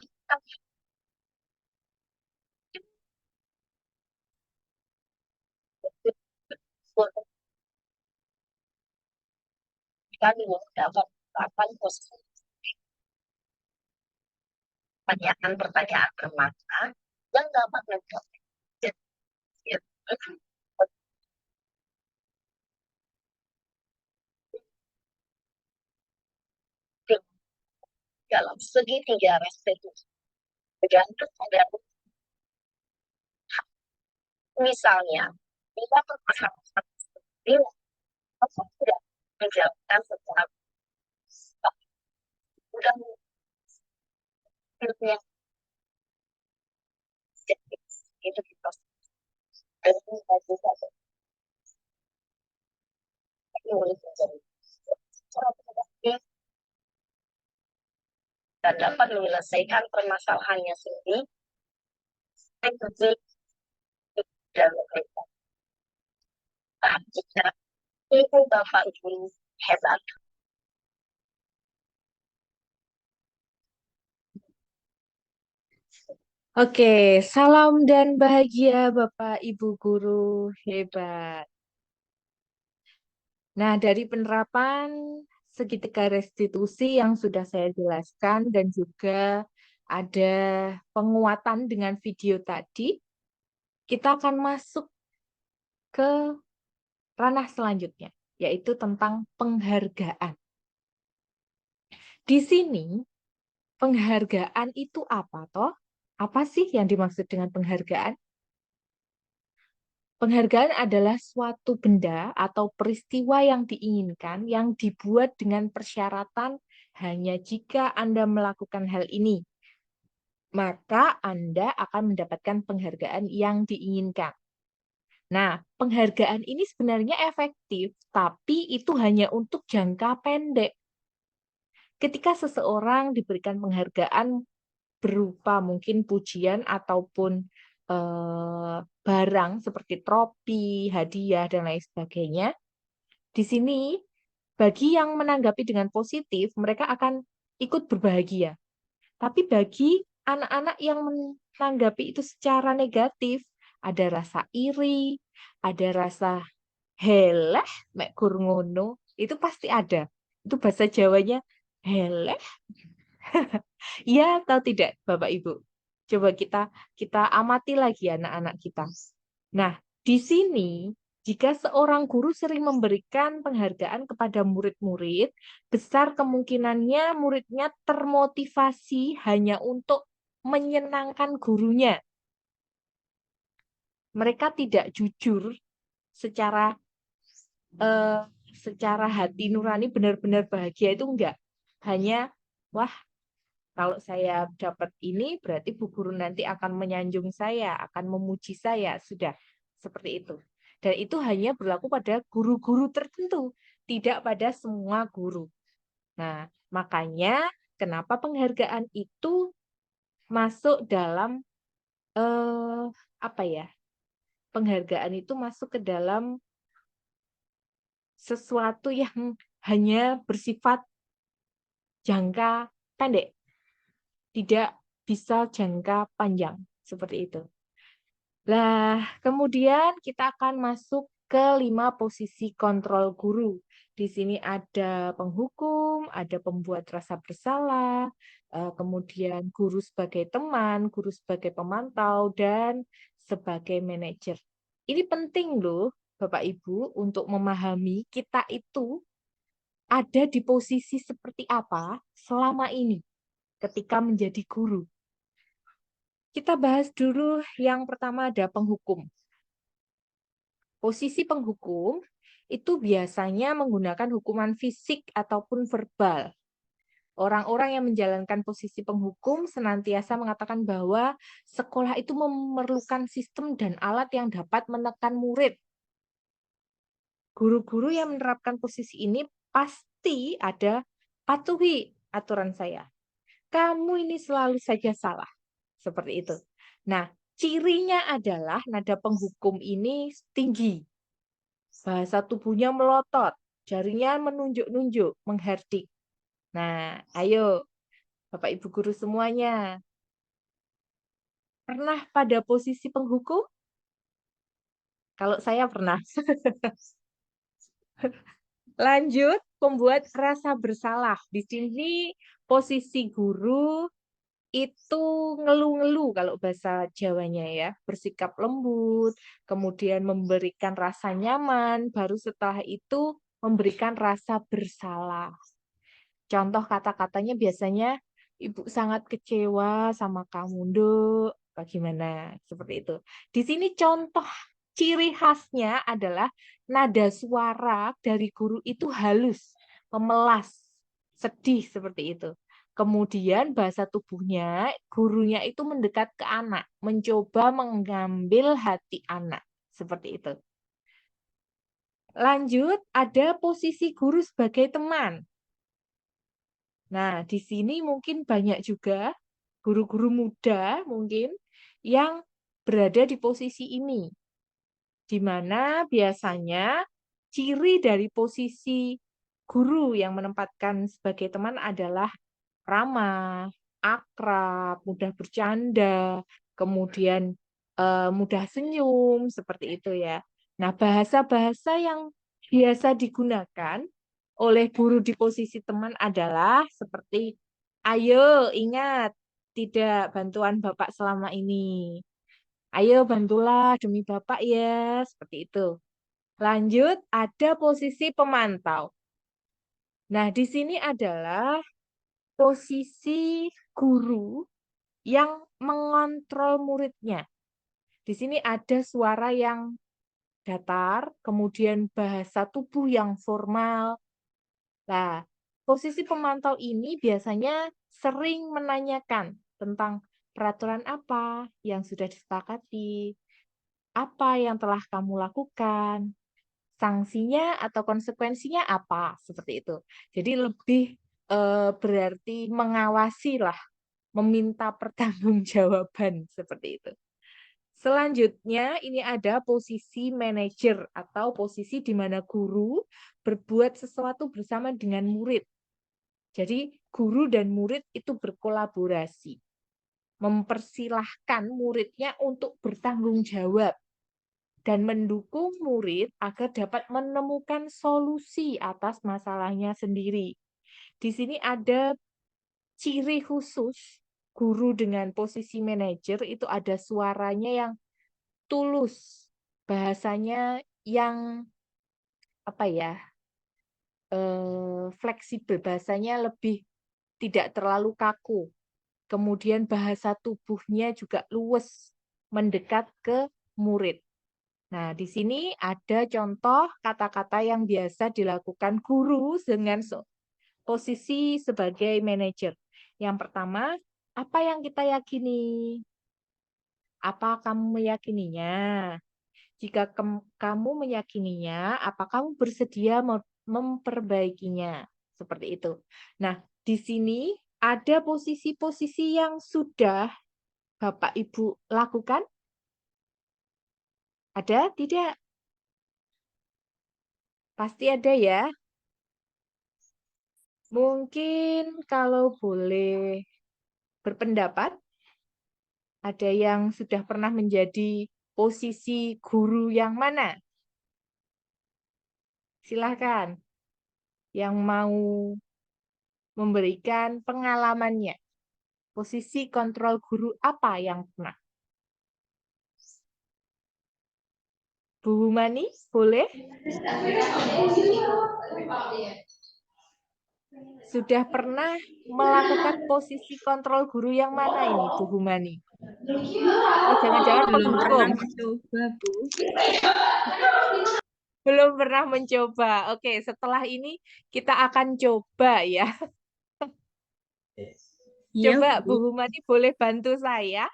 kita dapat kapan posisi pertanyaan bermakna yang dapat menjawab. dalam segitiga restitusi. Tergantung pada misalnya, bila permasalahan bila tidak dijalankan secara sudah hidupnya itu kita dan bagi saja boleh menjadi cara produktif dan dapat menyelesaikan permasalahannya sendiri dan mereka. Jika itu Bapak Ibu hebat. Oke, salam dan bahagia Bapak Ibu guru hebat. Nah, dari penerapan segitiga restitusi yang sudah saya jelaskan dan juga ada penguatan dengan video tadi, kita akan masuk ke ranah selanjutnya, yaitu tentang penghargaan. Di sini, penghargaan itu apa toh? Apa sih yang dimaksud dengan penghargaan? Penghargaan adalah suatu benda atau peristiwa yang diinginkan yang dibuat dengan persyaratan hanya jika Anda melakukan hal ini, maka Anda akan mendapatkan penghargaan yang diinginkan. Nah, penghargaan ini sebenarnya efektif, tapi itu hanya untuk jangka pendek. Ketika seseorang diberikan penghargaan berupa mungkin pujian ataupun barang seperti tropi, hadiah, dan lain sebagainya. Di sini, bagi yang menanggapi dengan positif, mereka akan ikut berbahagia. Tapi bagi anak-anak yang menanggapi itu secara negatif, ada rasa iri, ada rasa heleh, mek gur ngono, itu pasti ada. Itu bahasa Jawanya heleh. Iya atau tidak, Bapak Ibu? Coba kita amati lagi anak-anak kita. Nah, di sini jika seorang guru sering memberikan penghargaan kepada murid-murid, besar kemungkinannya muridnya termotivasi hanya untuk menyenangkan gurunya. Mereka tidak jujur secara hati nurani benar-benar bahagia itu enggak. Hanya, wah, kalau saya dapat ini, berarti Bu Guru nanti akan menyanjung saya, akan memuji saya. Sudah, seperti itu. Dan itu hanya berlaku pada guru-guru tertentu, tidak pada semua guru. Nah, makanya kenapa penghargaan itu masuk dalam, penghargaan itu masuk ke dalam sesuatu yang hanya bersifat jangka pendek. Tidak bisa jangka panjang, seperti itu. Nah, kemudian kita akan masuk ke 5 posisi kontrol guru. Di sini ada penghukum, ada pembuat rasa bersalah, kemudian guru sebagai teman, guru sebagai pemantau, dan sebagai manajer. Ini penting loh, Bapak Ibu, untuk memahami kita itu ada di posisi seperti apa selama ini ketika menjadi guru. Kita bahas dulu yang pertama ada penghukum. Posisi penghukum itu biasanya menggunakan hukuman fisik ataupun verbal. Orang-orang yang menjalankan posisi penghukum senantiasa mengatakan bahwa sekolah itu memerlukan sistem dan alat yang dapat menekan murid. Guru-guru yang menerapkan posisi ini pasti ada patuhi aturan saya. Kamu ini selalu saja salah. Seperti itu. Nah, cirinya adalah nada penghukum ini tinggi. Bahasa tubuhnya melotot, jarinya menunjuk-nunjuk, menghardik. Nah, ayo Bapak Ibu guru semuanya. Pernah pada posisi penghukum? Kalau saya pernah. Lanjut, pembuat rasa bersalah. Di sini posisi guru itu ngeluh-ngeluh kalau bahasa Jawanya ya, bersikap lembut, kemudian memberikan rasa nyaman, baru setelah itu memberikan rasa bersalah. Contoh kata-katanya biasanya, Ibu sangat kecewa sama kamu, Nduk. Bagaimana? Seperti itu. Di sini contoh ciri khasnya adalah nada suara dari guru itu halus, memelas, sedih seperti itu. Kemudian bahasa tubuhnya, gurunya itu mendekat ke anak, mencoba mengambil hati anak. Seperti itu. Lanjut, ada posisi guru sebagai teman. Nah, di sini mungkin banyak juga guru-guru muda mungkin yang berada di posisi ini, di mana biasanya ciri dari posisi guru yang menempatkan sebagai teman adalah ramah, akrab, mudah bercanda, kemudian mudah senyum, seperti itu ya. Nah, bahasa-bahasa yang biasa digunakan oleh guru di posisi teman adalah seperti, ayo ingat, tidak bantuan Bapak selama ini. Ayo bantulah demi Bapak ya, seperti itu. Lanjut, ada posisi pemantau. Nah, di sini adalah posisi guru yang mengontrol muridnya. Di sini ada suara yang datar, kemudian bahasa tubuh yang formal. Nah, posisi pemantau ini biasanya sering menanyakan tentang peraturan apa yang sudah disepakati, apa yang telah kamu lakukan, sanksinya atau konsekuensinya apa, seperti itu. Jadi lebih berarti mengawasi lah, meminta pertanggungjawaban seperti itu. Selanjutnya ini ada posisi manajer atau posisi di mana guru berbuat sesuatu bersama dengan murid. Jadi guru dan murid itu berkolaborasi, mempersilahkan muridnya untuk bertanggung jawab dan mendukung murid agar dapat menemukan solusi atas masalahnya sendiri. Di sini ada ciri khusus guru dengan posisi manajer, itu ada suaranya yang tulus, bahasanya yang apa ya, fleksibel, bahasanya lebih tidak terlalu kaku. Kemudian bahasa tubuhnya juga luwes, mendekat ke murid. Nah, di sini ada contoh kata-kata yang biasa dilakukan guru dengan posisi sebagai manajer. Yang pertama, apa yang kita yakini? Apa kamu meyakininya? Jika kamu meyakininya, apa kamu bersedia memperbaikinya? Seperti itu. Nah, di sini ada posisi-posisi yang sudah Bapak Ibu lakukan? Ada? Tidak? Pasti ada ya. Mungkin kalau boleh berpendapat, ada yang sudah pernah menjadi posisi guru yang mana? Silahkan. Yang mau memberikan pengalamannya. Posisi kontrol guru apa yang pernah? Bu Mani, boleh? Sudah pernah melakukan posisi kontrol guru yang mana ini, Bu Humani? Oh, jangan-jangan Belum pernah penghukum. mencoba, Bu. Belum pernah mencoba. Oke, setelah ini kita akan coba ya. Iya, Coba Bu. Bu Humani boleh bantu saya?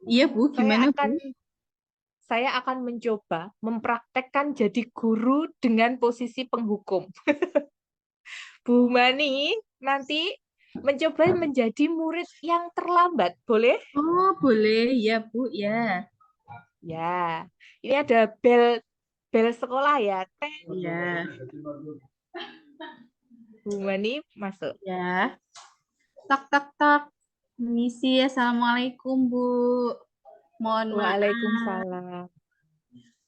Iya, Bu. Gimana, Bu? Saya akan mencoba mempraktekkan jadi guru dengan posisi penghukum. Bu Humani nanti mencoba menjadi murid yang terlambat, boleh? Oh, boleh. Ya, Bu. Ya. Ya, ini ada bel sekolah ya. Ya. Bu Mani masuk. Ya. Tak, tak, tak. Misi. Assalamualaikum, Bu. Mohon maaf. Waalaikumsalam.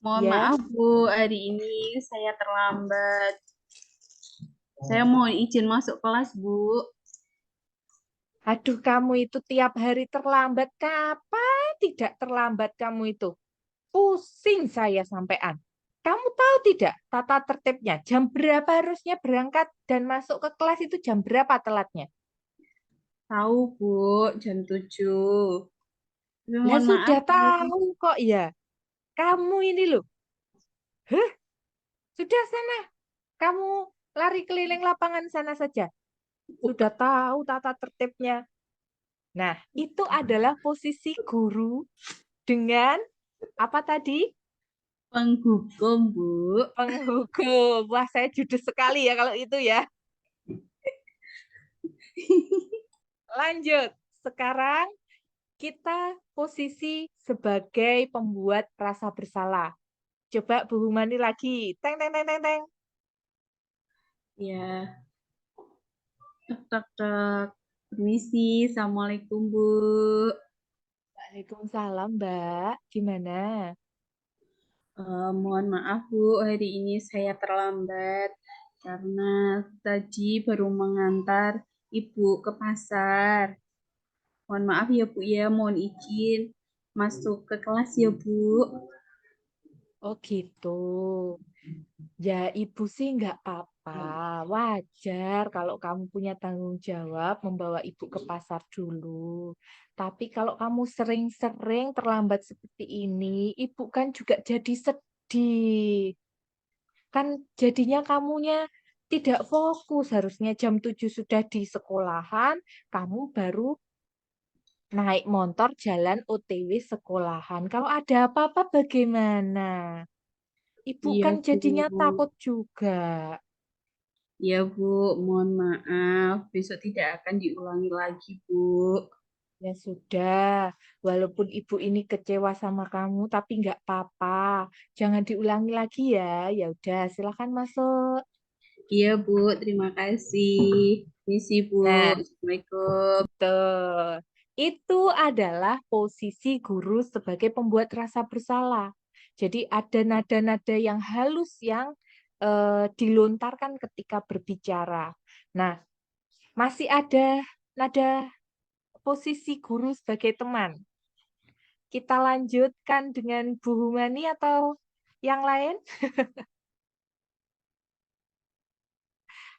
Mohon Ya, maaf, Bu. Hari ini saya terlambat. Saya mohon izin masuk kelas, Bu. aduh kamu itu tiap hari terlambat. Kapan tidak terlambat kamu itu? Pusing saya sampean. Kamu tahu tidak tata tertibnya? Jam berapa harusnya berangkat dan masuk ke kelas itu jam berapa telatnya? Tahu, Bu, jam 7. Tapi Lah mohon maaf, sudah Bu. tahu kok ya. Kamu ini loh. Hah? Sudah sana. Kamu lari keliling lapangan sana saja. Sudah tahu tata tertibnya. Nah, itu adalah posisi guru dengan apa tadi? Penghukum, Bu. Penghukum. Wah, saya judes sekali ya kalau itu ya. Lanjut. Sekarang kita posisi sebagai pembuat rasa bersalah. Coba Bu Humani lagi. Teng, teng, teng, teng, teng. Ya, tek, tek, tek. Permisi, Assalamualaikum, Bu. Waalaikumsalam, Mbak. Gimana? Mohon maaf, Bu, hari ini saya terlambat karena tadi baru mengantar Ibu ke pasar. Mohon maaf ya, Bu, ya. Mohon izin masuk ke kelas ya, Bu. Oh gitu. Ya, Ibu sih nggak apa-apa. Wajar kalau kamu punya tanggung jawab membawa Ibu ke pasar dulu. Tapi kalau kamu sering-sering terlambat seperti ini, Ibu kan juga jadi sedih. Kan jadinya kamunya tidak fokus. Harusnya jam 7 sudah di sekolahan, kamu baru naik motor jalan OTW sekolahan. Kalau ada apa-apa bagaimana? Ibu Iya, kan jadinya Bu. takut juga. Iya, Bu. Mohon maaf. Besok tidak akan diulangi lagi, Bu. Ya sudah, walaupun ibu ini kecewa sama kamu, tapi nggak apa-apa. Jangan diulangi lagi ya. Ya udah, silakan masuk. Iya, Bu. Terima kasih. Misi, Bu. Nah, Assalamualaikum. betul. Itu adalah posisi guru sebagai pembuat rasa bersalah. Jadi ada nada-nada yang halus yang dilontarkan ketika berbicara. Nah, masih ada nada posisi guru sebagai teman. Kita lanjutkan dengan Bu Humani atau yang lain?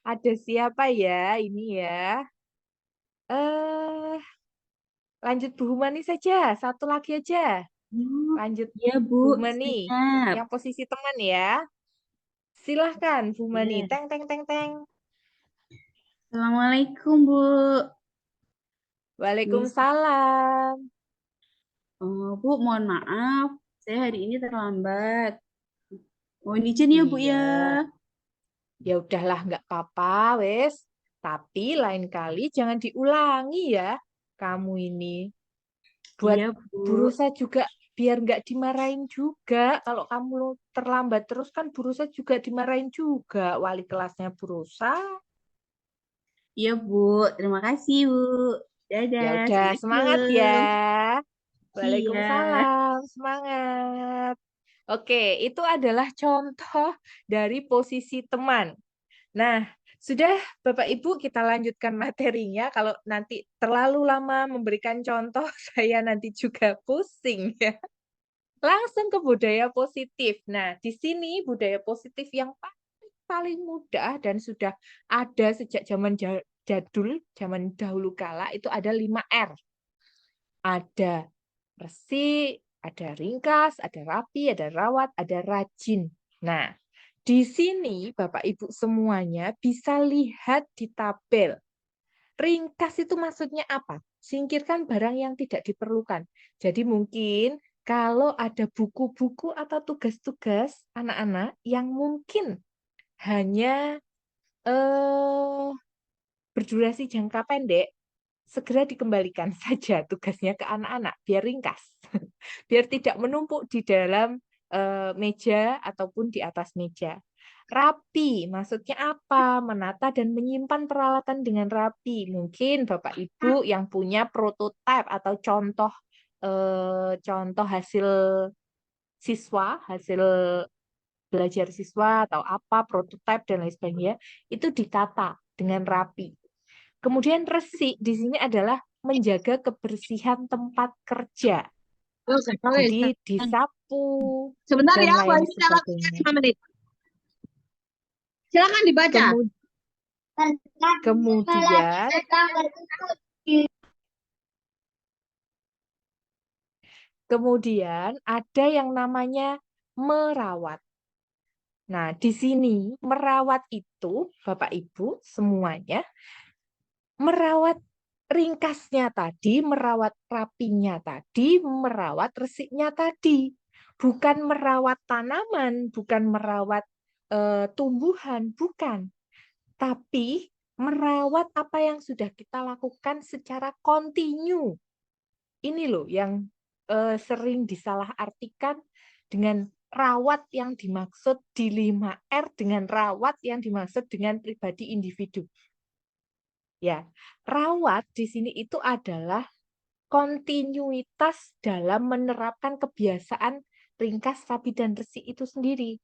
Ada siapa ya ini ya? Eh, lanjut Bu Humani saja. Satu lagi aja. Oh, Lanjut iya, Bu. Bu Humani. Siap. Yang posisi teman ya. Silahkan Bu Humani. Iya. Teng, teng, teng, teng. Assalamualaikum, Bu. Misi. Waalaikumsalam. Bu, mohon maaf. Saya hari ini terlambat. Mohon izin ya, Bu, Iya. ya. Ya udahlah, nggak apa-apa, wes. Tapi lain kali jangan diulangi ya. Kamu ini. Buat Iya, Bu. Burusa juga biar nggak dimarahin juga. Kalau kamu terlambat terus kan Burusa juga dimarahin juga. Wali kelasnya Burusa. Iya, Bu. Terima kasih, Bu. Dadah. Ya udah, semangat ya. Assalamualaikum. Iya. Waalaikumsalam, semangat. Oke, itu adalah contoh dari posisi teman. Nah, sudah Bapak Ibu kita lanjutkan materinya. Kalau nanti terlalu lama memberikan contoh, saya nanti juga pusing ya. Langsung ke budaya positif. Nah, di sini budaya positif yang paling mudah dan sudah ada sejak zaman jadul, zaman dahulu kala, itu ada 5R. Ada resik, ada ringkas, ada rapi, ada rawat, ada rajin. Nah, di sini Bapak Ibu semuanya bisa lihat di tabel. Ringkas itu maksudnya apa? Singkirkan barang yang tidak diperlukan. Jadi mungkin kalau ada buku-buku atau tugas-tugas anak-anak yang mungkin hanya berdurasi jangka pendek, segera dikembalikan saja tugasnya ke anak-anak, biar ringkas. Biar tidak menumpuk di dalam meja ataupun di atas meja. Rapi, maksudnya apa? Menata dan menyimpan peralatan dengan rapi. Mungkin Bapak Ibu yang punya prototipe atau contoh hasil siswa, hasil belajar siswa atau apa, prototipe dan lain sebagainya, itu ditata dengan rapi. Kemudian resik di sini adalah menjaga kebersihan tempat kerja. Jadi disapu, lampu, Sebentar dan ya, lain Mbak, kita lakukan sebagainya. 5 menit. Silakan dibaca. Kemudian Kemudian ada yang namanya merawat. Nah, di sini merawat itu, Bapak Ibu semuanya, merawat ringkasnya tadi, merawat rapinya tadi, merawat resiknya tadi. Bukan merawat tanaman, bukan merawat tumbuhan, bukan. Tapi merawat apa yang sudah kita lakukan secara kontinu. Ini loh yang sering disalahartikan dengan rawat yang dimaksud di 5R dengan rawat yang dimaksud dengan pribadi individu. Ya, rawat di sini itu adalah kontinuitas dalam menerapkan kebiasaan ringkas, rapi, dan resik itu sendiri.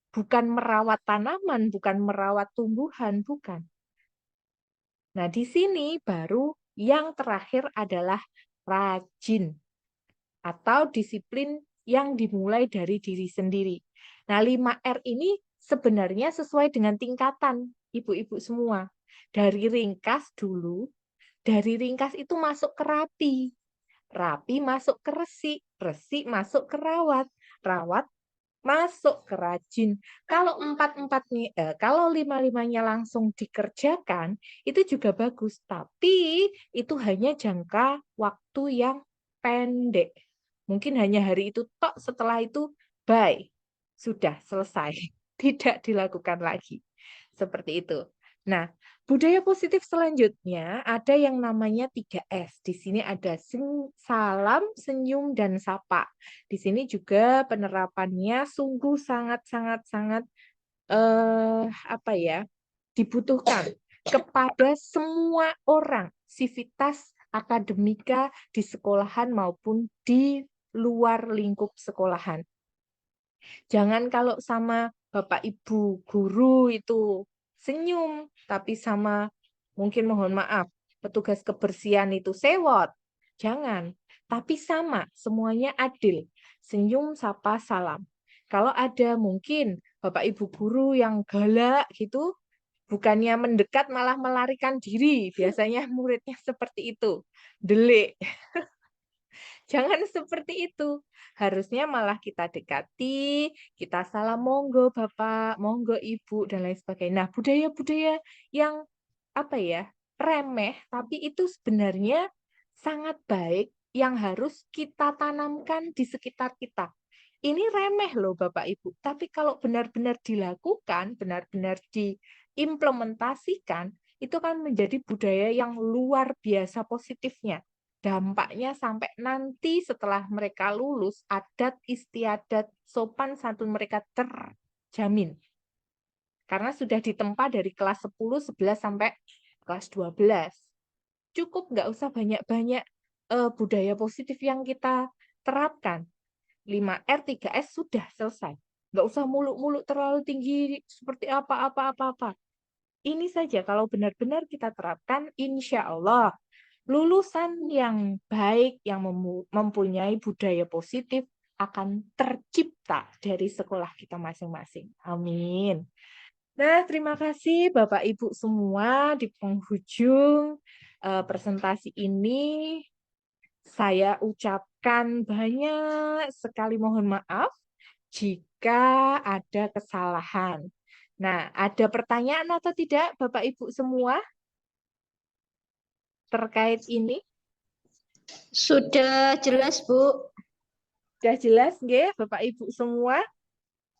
Bukan merawat tanaman, bukan merawat tumbuhan, bukan. Nah, di sini baru yang terakhir adalah rajin atau disiplin yang dimulai dari diri sendiri. Nah, 5R ini sebenarnya sesuai dengan tingkatan ibu-ibu semua. Dari ringkas dulu, dari ringkas itu masuk ke rapi. Rapi masuk ke resik, resik masuk ke rawat, rawat masuk ke rajin. Kalau kalau 5-5-nya langsung dikerjakan, itu juga bagus. Tapi itu hanya jangka waktu yang pendek. Mungkin hanya hari itu tok, setelah itu bye. Sudah selesai. Tidak dilakukan lagi. Seperti itu. Nah, budaya positif selanjutnya ada yang namanya 3S. Di sini ada salam, senyum, dan sapa. Di sini juga penerapannya sungguh sangat dibutuhkan kepada semua orang, sivitas akademika di sekolahan maupun di luar lingkup sekolahan. Jangan kalau sama Bapak Ibu guru itu senyum, tapi sama mungkin mohon maaf, petugas kebersihan itu sewot. Jangan, tapi sama, semuanya adil. Senyum, sapa, salam. Kalau ada mungkin Bapak Ibu guru yang galak gitu, bukannya mendekat malah melarikan diri. Biasanya muridnya seperti itu. Delik. Jangan seperti itu. Harusnya malah kita dekati, kita salam monggo Bapak, monggo Ibu, dan lain sebagainya. Nah, budaya-budaya yang remeh, tapi itu sebenarnya sangat baik yang harus kita tanamkan di sekitar kita. Ini remeh loh Bapak Ibu, tapi kalau benar-benar dilakukan, benar-benar diimplementasikan, itu kan menjadi budaya yang luar biasa positifnya. Dampaknya sampai nanti setelah mereka lulus, adat istiadat sopan santun mereka terjamin. Karena sudah ditempa dari kelas 10, 11 sampai kelas 12. Cukup nggak usah banyak-banyak budaya positif yang kita terapkan. 5R, 3S sudah selesai. Nggak usah muluk-muluk terlalu tinggi seperti apa-apa. Ini saja kalau benar-benar kita terapkan, insya Allah lulusan yang baik, yang mempunyai budaya positif akan tercipta dari sekolah kita masing-masing. Amin. Nah, terima kasih Bapak Ibu semua di penghujung presentasi ini. Saya ucapkan banyak sekali mohon maaf jika ada kesalahan. Nah, ada pertanyaan atau tidak Bapak Ibu semua terkait ini? Sudah jelas, Bu. Sudah jelas nggih Bapak Ibu semua?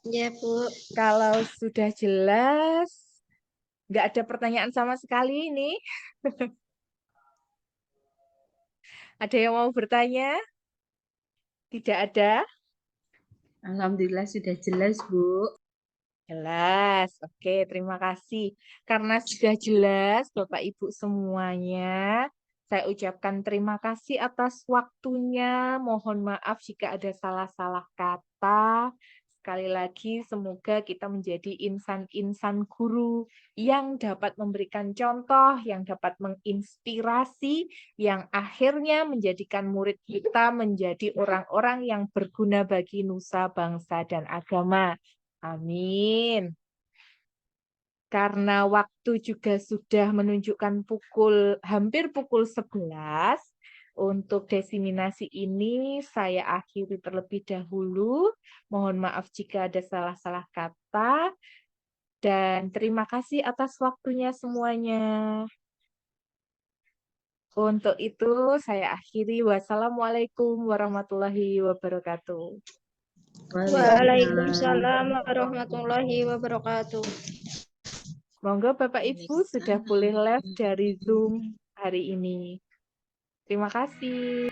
Ya, Bu. Kalau sudah jelas, nggak ada pertanyaan sama sekali ini. Ada yang mau bertanya? Tidak ada? Alhamdulillah sudah jelas, Bu. Jelas. Oke, terima kasih. Karena sudah jelas Bapak Ibu semuanya, saya ucapkan terima kasih atas waktunya. Mohon maaf jika ada salah-salah kata. Sekali lagi, semoga kita menjadi insan-insan guru yang dapat memberikan contoh, yang dapat menginspirasi, yang akhirnya menjadikan murid kita menjadi orang-orang yang berguna bagi nusa, bangsa, dan agama. Amin. Karena waktu juga sudah menunjukkan hampir pukul 11, untuk diseminasi ini saya akhiri terlebih dahulu. Mohon maaf jika ada salah-salah kata. Dan terima kasih atas waktunya semuanya. Untuk itu saya akhiri. Wassalamualaikum warahmatullahi wabarakatuh. Waalaikumsalam warahmatullahi wabarakatuh. Monggo Bapak Ibu sudah boleh live dari Zoom hari ini. Terima kasih.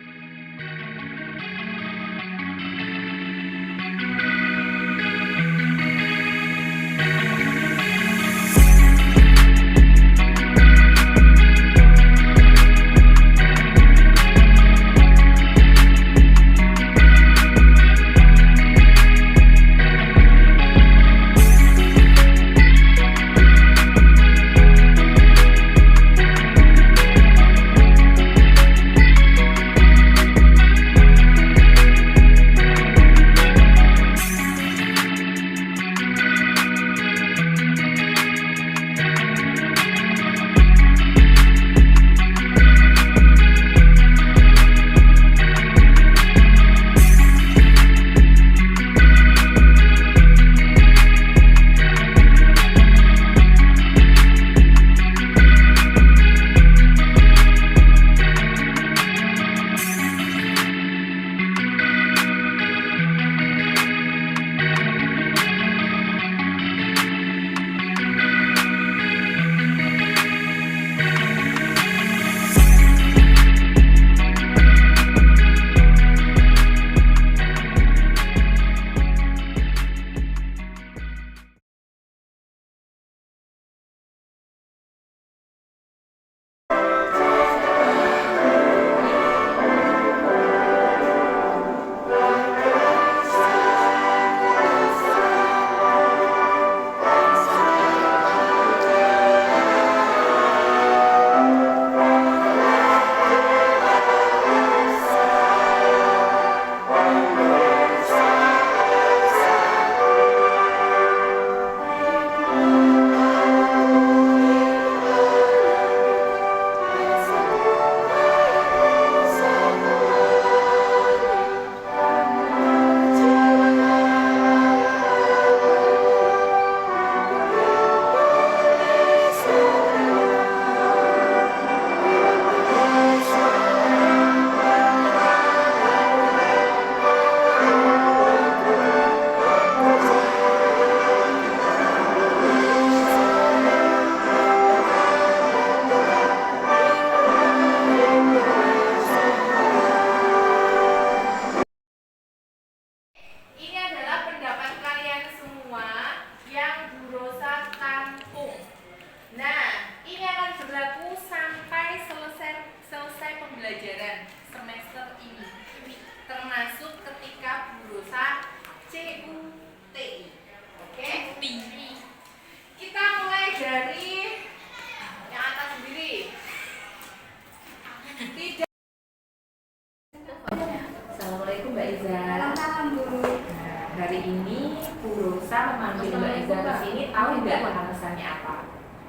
Hari ini Bu Rosa memanggil Mbak Eza ke sini, tahu nggak alasannya apa?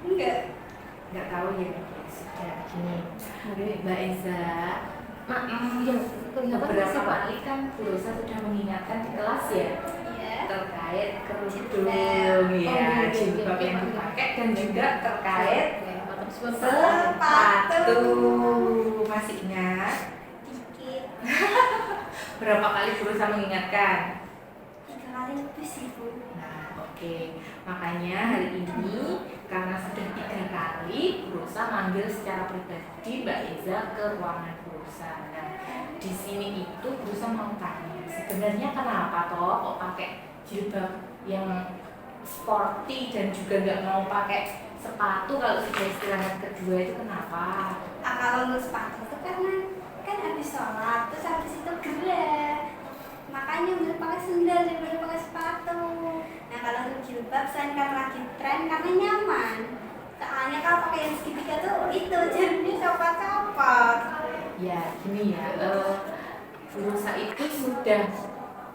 Nggak tahu ya. Sudah gini, Mbak Eza, beberapa kali kan Bu Rosa sudah mengingatkan di kelas ya, terkait kerudung, ya, jilbab yang dipakai dan juga terkait sepatu. Masih ingat? Dikit. Berapa kali Bu Rosa mengingatkan? 3 kali lebih sih, Bu. Nah, oke. Makanya hari ini karena sudah 3 kali, Bu Rosa manggil secara pribadi Mbak Eza ke ruangan Bu Rosa. Nah, di sini itu Bu Rosa mau tanya, sebenarnya kenapa toh kok pakai jilbab yang sporty dan juga nggak mau pakai sepatu kalau sudah istirahat kedua itu kenapa? Kalau untuk sepatu itu karena kan habis sholat, terus habis itu gerah. Makanya beli pakai sendal daripada pakai sepatu. jilbab selain karena lagi tren, karena nyaman. Soalnya kalau pakai yang segitiga tuh itu jadinya copot-copot. Ya, gini ya, Burosa itu sudah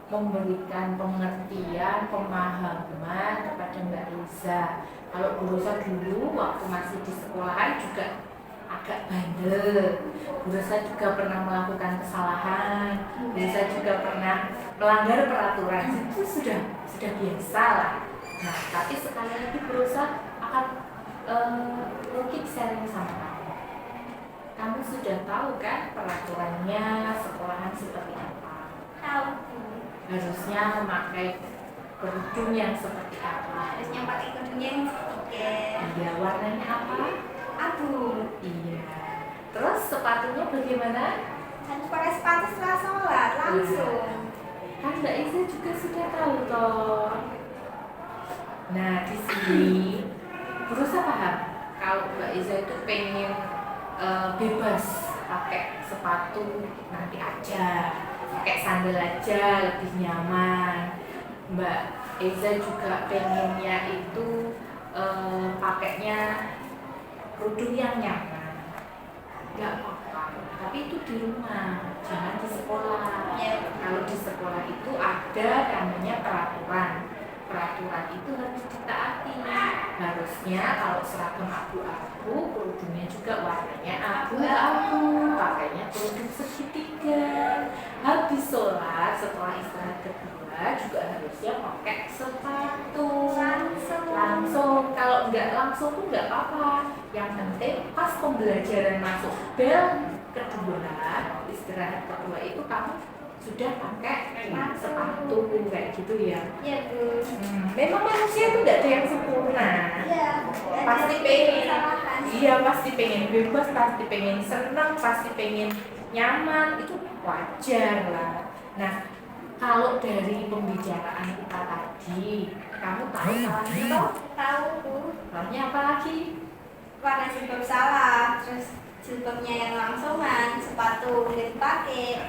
memberikan pengertian, pemahaman kepada Mbak Riza. Kalau Burosa dulu waktu masih di sekolahan juga agak bandel. Burosa juga pernah melakukan kesalahan. Burosa juga pernah melanggar peraturan. Itu sudah biasa lah. Nah, tapi sekali lagi Burosa akan mungkin sharing sama kamu. Kamu sudah tahu kan peraturannya sekolahan seperti apa? Tahu. Harusnya memakai kerudung yang seperti apa? Harusnya pakai kerudungnya yang segitiga. Iya, warnanya apa? Abu. Iya. Terus sepatunya bagaimana? Harus pakai sepatu setelah sholat langsung. Kan Mbak Iza juga sudah tahu toh. Nah, di sini berusaha paham kalau Mbak Iza itu pengen bebas pakai sepatu nanti aja, pakai sandal aja lebih nyaman. Mbak Eza juga pengennya itu pakainya kerudung yang nyaman. Gak apa-apa, tapi itu di rumah, jangan di sekolah. Ya. Kalau di sekolah itu ada namanya peraturan. Peraturan itu harus ditaati. Harusnya kalau seragam abu-abu, kerudungnya juga warnanya abu-abu, pakainya kerudung segitiga. Habis sholat, setelah istirahat kedua juga harusnya pakai sepatu langsung. Kalau nggak langsung tuh nggak apa-apa. Yang penting pas pembelajaran masuk bel kedua, istirahat kedua itu kamu sudah pakai sepatu kayak gitu ya. Iya, Bu. Memang manusia itu nggak ada yang sempurna. Iya. Pasti pengen, kesalahan. iya pasti pengen bebas, pasti pengen senang, pasti pengen nyaman, itu wajar lah. Nah, kalau dari pembicaraan kita tadi, kamu tahu salahnya toh? Tahu, Bu. Salahnya apa lagi? Warna jilbab salah, terus jilbabnya yang langsungan, sepatu nggak dipakai.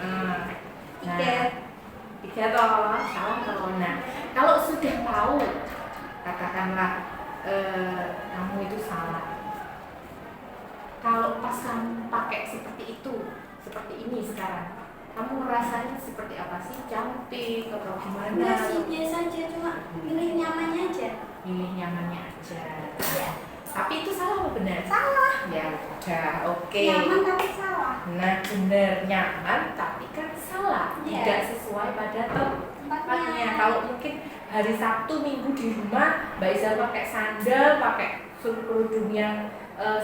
Tiga toh, salah toh. Nah, kalau sudah tahu, katakanlah kamu itu salah. Kalau pas kamu pakai seperti itu, seperti ini sekarang, kamu ngerasanya seperti apa sih? Cantik atau gimana? Enggak sih, biasa aja, cuma pilih nyamannya aja. Pilih nyamannya aja. Iya. Tapi itu salah apa benar? Salah. Ya udah, oke. Nyaman tapi salah. Nah, benar nyaman tapi kan salah, Iya. tidak sesuai pada tempatnya. Tempatnya. Kalau mungkin hari Sabtu Minggu di rumah, Mbak Iza pakai sandal, pakai kerudung yang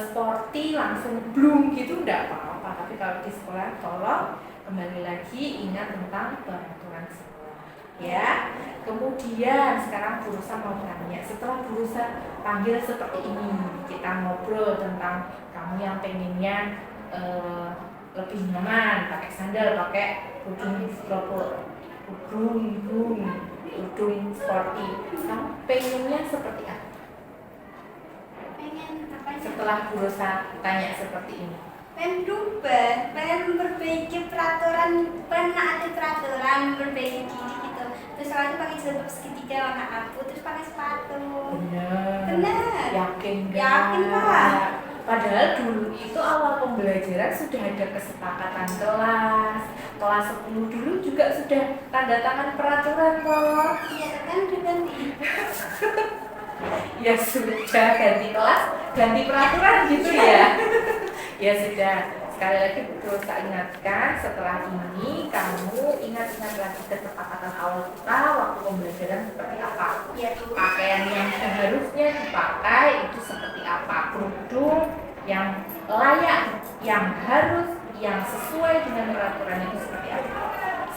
sporty, langsung blung gitu, enggak apa-apa. Tapi kalau di sekolah, tolong kembali lagi ingat tentang peraturan sekolah. Ya. Kemudian sekarang Burosa mau tanya, setelah Burosa panggil seperti ini, kita ngobrol tentang kamu yang pengennya lebih nyaman, pakai sandal, pakai kerudung sporty. Kamu pengennya seperti apa? Pengen apanya? Setelah Burosa tanya seperti ini, Pengen berubah, pengen memperbaiki peraturan, pernah ada peraturan memperbaiki diri gitu. Terus soalnya pakai jilbab segitiga warna abu, terus pakai sepatu. Benar. Yakin nggak? Yakin, Pak. Padahal dulu itu awal pembelajaran sudah ada kesepakatan kelas 10 dulu juga sudah tanda tangan peraturan kok. Iya, kan udah ganti. Ya sudah, ganti kelas, ganti peraturan gitu ya. Ya sudah, sekali lagi terus saya ingatkan, setelah ini kamu ingat-ingat lagi kesepakatan awal kita waktu pembelajaran seperti apa. Iya, Bu. Pakaian yang seharusnya dipakai itu seperti apa, kerudung yang layak, yang harus, yang sesuai dengan peraturan itu seperti apa.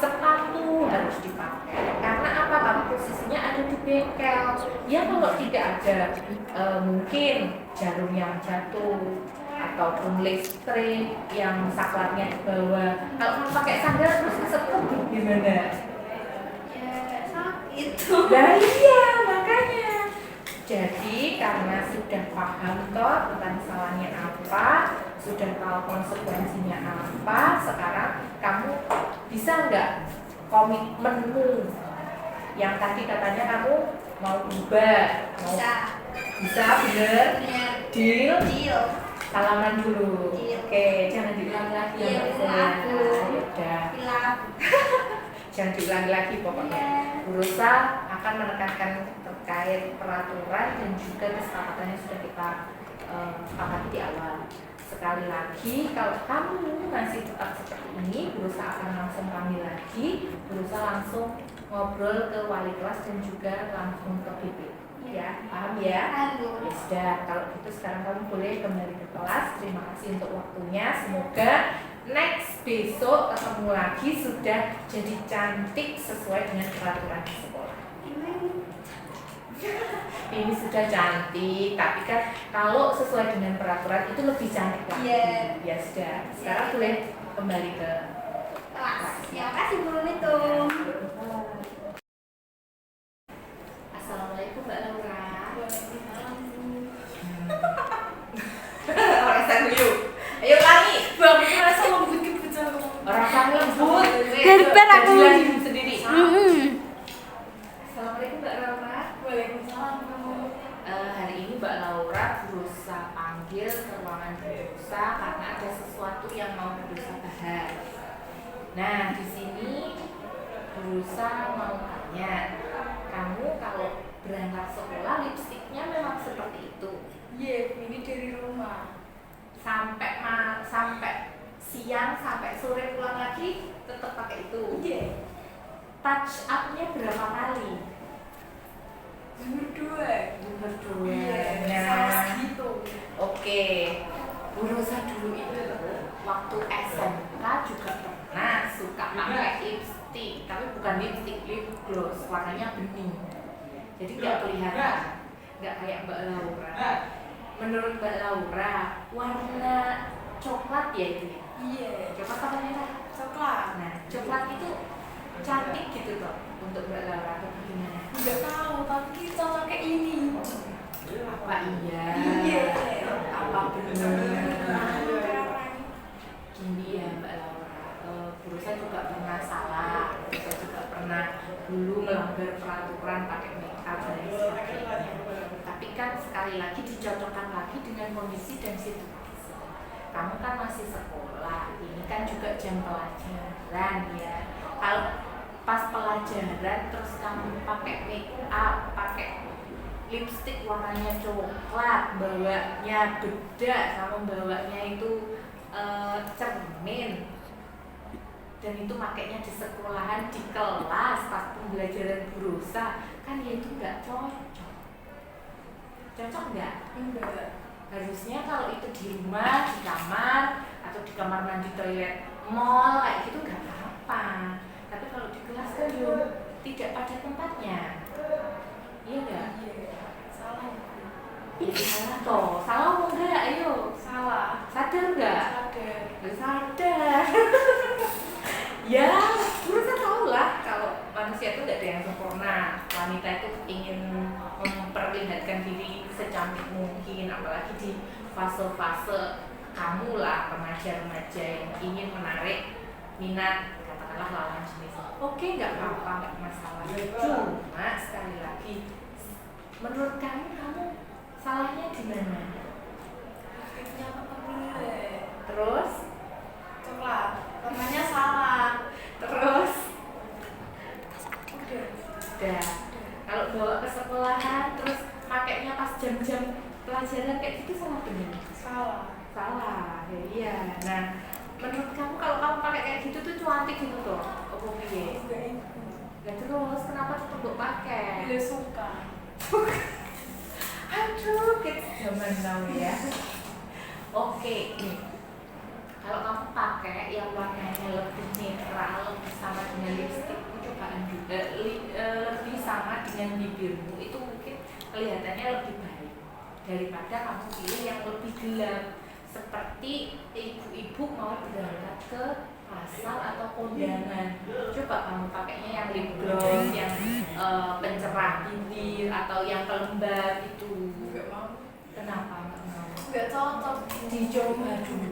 Sepatu harus dipakai karena apa? Karena posisinya ada di bengkel. Ya kalau tidak ada mungkin jarum yang jatuh ataupun listrik yang saklarnya di bawah. Kalau mau pakai sandal terus kesetrum gimana? Ya, sakit. Nah iya makanya. Jadi karena sudah paham toh tentang salahnya apa, sudah tahu konsekuensinya apa, sekarang kamu bisa nggak komitmenmu yang tadi katanya kamu Mau berubah? Mau Bisa. bisa, bener? Bener. Deal? Deal. Salaman dulu. Deal. Oke, jangan diulangi lagi Iya, Mbak bener Zia. aku. Yaudah. Hilaf. Jangan diulangi lagi pokoknya. Iya. Bu Rosa akan menekankan terkait peraturan dan juga kesepakatan yang sudah kita sepakati di awal. Sekali lagi, kalau kamu masih tetap seperti ini, Bu Rosa akan langsung panggil lagi. Bu Rosa langsung ngobrol ke wali kelas dan juga langsung ke BP. Ya, paham ya? Halo. Ya sudah, kalau gitu sekarang kamu boleh kembali ke kelas. Terima kasih untuk waktunya. Semoga next besok ketemu lagi sudah jadi cantik sesuai dengan peraturan di sekolah. Ini sudah cantik, tapi kan kalau sesuai dengan peraturan itu lebih cantik lagi. Iya. Ya sudah, sekarang boleh kembali ke Kelas. Ya, makasih Bu Nitum. Assalamualaikum Mbak Laura. Waalaikumsalam. Orang sanggul. Ayo ulangi. Bang, merasa lembut ke bujang. Orang sanggul lembut. Gerber aku. Jelasin sendiri. Assalamualaikum Mbak Laura. Waalaikumsalam. Hari ini Mbak Laura berusaha panggil ke ruangan berusaha karena ada sesuatu yang mau berusaha bahas. Nah, di sini berusaha mau tanya, kamu kalau berangkat sekolah lipstiknya memang seperti itu? Iya, ini dari rumah. Sampai siang sampai sore pulang lagi tetap pakai itu? Iya. Touch up-nya berapa kali? Berdua. Berdua. Iya, Nah, sama gitu. oke, Bu Rosa dulu itu waktu SMK juga pernah suka pakai lipstick, tapi bukan lipstick, lip gloss, warnanya bening. Jadi nggak kelihatan, nggak kayak Mbak Laura. Menurut Mbak Laura, warna coklat ya itu ya? Iya. Coklat apa merah? Coklat. Nah, coklat itu cantik gitu toh untuk Mbak Laura atau gimana? Nggak tahu, tapi kita pakai ini. Apa iya? Iya. Apa benar? Nah, Gini ya Mbak Laura, Bu Rosa juga pernah salah, Bu Rosa juga pernah dulu melanggar peraturan pakai make up dan lain sebagainya. Tapi kan sekali lagi dicocokkan lagi dengan kondisi dan situasi. Kamu kan masih sekolah, ini kan juga jam pelajaran ya. Kalau pas pelajaran terus kamu pakai make up, pakai lipstick warnanya coklat, bawanya bedak, sama bawanya itu cermin, dan itu makainya di sekolahan, di kelas pas pembelajaran Bu Rosa, kan ya itu nggak cocok. Cocok nggak? enggak. Harusnya kalau itu di rumah, di kamar, atau di kamar mandi, toilet, mall kayak gitu nggak apa-apa. Tapi kalau di kelas kan yo tidak pada tempatnya. Iya nggak? Iya. Salah. Iya salah toh. Salah mau nggak? Ayo. Salah. Sadar nggak? Sadar. Nggak sadar. Ya, Bu Rosa tahu lah kalau manusia itu nggak ada yang sempurna. Wanita itu ingin memperlihatkan diri secantik mungkin, apalagi di fase-fase kamu lah, remaja-remaja yang ingin menarik minat katakanlah lawan jenis. Oke, nggak apa-apa, nggak masalah. Cuma sekali lagi, menurut kamu salahnya di mana? Lipstiknya apa Terus, coklat. Warnanya salah. terus, Udah. udah. Kalau bawa ke sekolahan, terus pakainya pas jam-jam pelajaran kayak gitu salah bener? Salah. Salah, ya iya. Nah, menurut kamu kalau kamu pakai kayak gitu tuh cantik gitu tuh? Oh, piye? Enggak itu. Nah terus kenapa tetap mbok pakai? Bila suka. Aduh, kids zaman now ya. Oke, nih. Kalau kamu pakai yang warnanya lebih netral, lebih sama dengan lipstick, cobaan juga lebih sama dengan bibirmu, itu mungkin kelihatannya lebih baik daripada kamu pilih yang lebih gelap. Seperti ibu-ibu mau berangkat ke pasar atau kondangan, coba kamu pakainya yang lip gloss, yang pencerah bibir atau yang pelembab itu. Enggak mau. Kenapa nggak mau? Enggak cocok. Dicoba dulu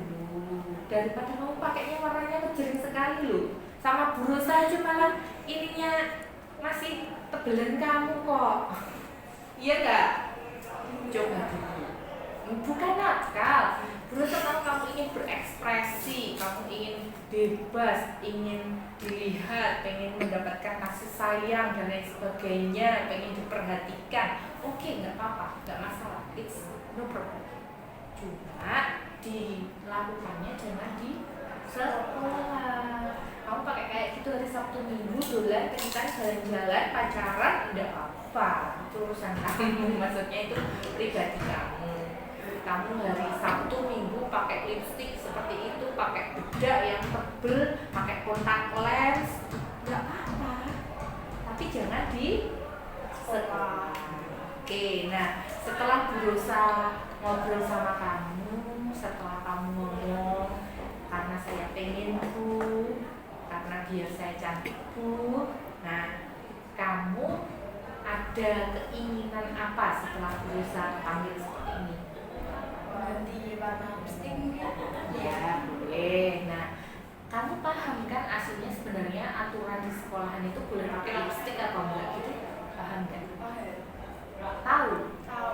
daripada kamu pakainya warnanya ngejreng sekali loh. Sama Bu Rosa aja malah ininya masih tebelan kamu kok. Iya nggak? Coba dulu. Bukan nakal. Berusaha kalau kamu ingin berekspresi, kamu ingin bebas, ingin dilihat, pengen mendapatkan kasih sayang dan lain sebagainya, pengen diperhatikan. Oke, nggak apa-apa, nggak masalah. It's no problem. Cuma dilakukannya jangan di sekolah. Kamu pakai kayak gitu hari Sabtu Minggu dolan kencan jalan-jalan pacaran enggak apa-apa, itu urusan kamu. Maksudnya itu pribadi kamu. Kamu hari Sabtu Minggu pakai lipstik seperti itu, pakai bedak yang tebel, pakai kontak lens, enggak apa-apa. Tapi jangan di sekolah. Oke, nah setelah berusaha ngobrol sama kamu, setelah kamu ngomong karena saya pengen Bu, karena biar saya cantik Bu. Nah, kamu ada keinginan apa setelah berusaha panggil seperti ini? Ganti warna lipstik mungkin. Ya, boleh. Nah, kamu paham kan aslinya sebenarnya aturan di sekolahan itu boleh pakai lipstik atau enggak gitu? Paham kan? Tahu? Tahu.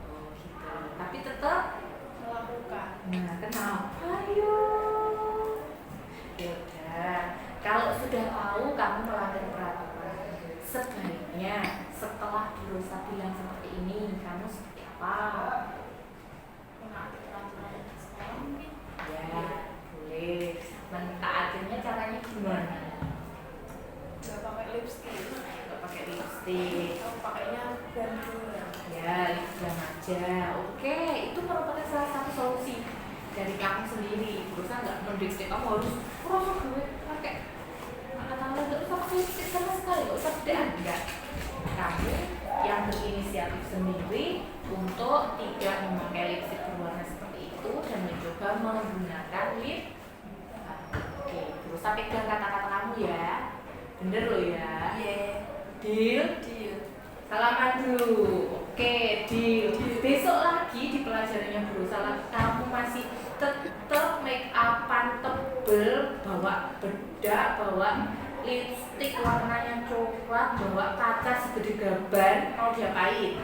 Oh, gitu. Tapi tetap Melakukan. nah, kenapa yuk? Yaudah, kalau sudah tahu kamu melanggar peraturan, sebaiknya setelah berusaha bilang seperti ini, kamu seperti apa? Menaati peraturan sekolah mungkin. Ya, boleh. Mentaatinya caranya gimana? Gak pakai lipstik. Nggak pakai lipstik. Kamu pakainya gantung. Ya, lipstik aja. Oke, itu merupakan salah satu solusi dari kamu sendiri. Berusaha nggak mendikte kamu harus gue pakai kata-kata nggak usah pakai lipstik sama sekali, nggak usah bedaan enggak. Kamu yang berinisiatif sendiri untuk tidak memakai lipstik berwarna seperti itu dan mencoba menggunakan lip. Oke, berusaha pegang kata-kata kamu ya. Bener loh ya. Iya. Deal? Deal. Salaman dulu. Oke, deal. Besok lagi di pelajarannya berusaha kamu masih tetap make upan tebel, bawa bedak, bawa lipstik warnanya coklat, bawa kaca segede gaban, mau diapain?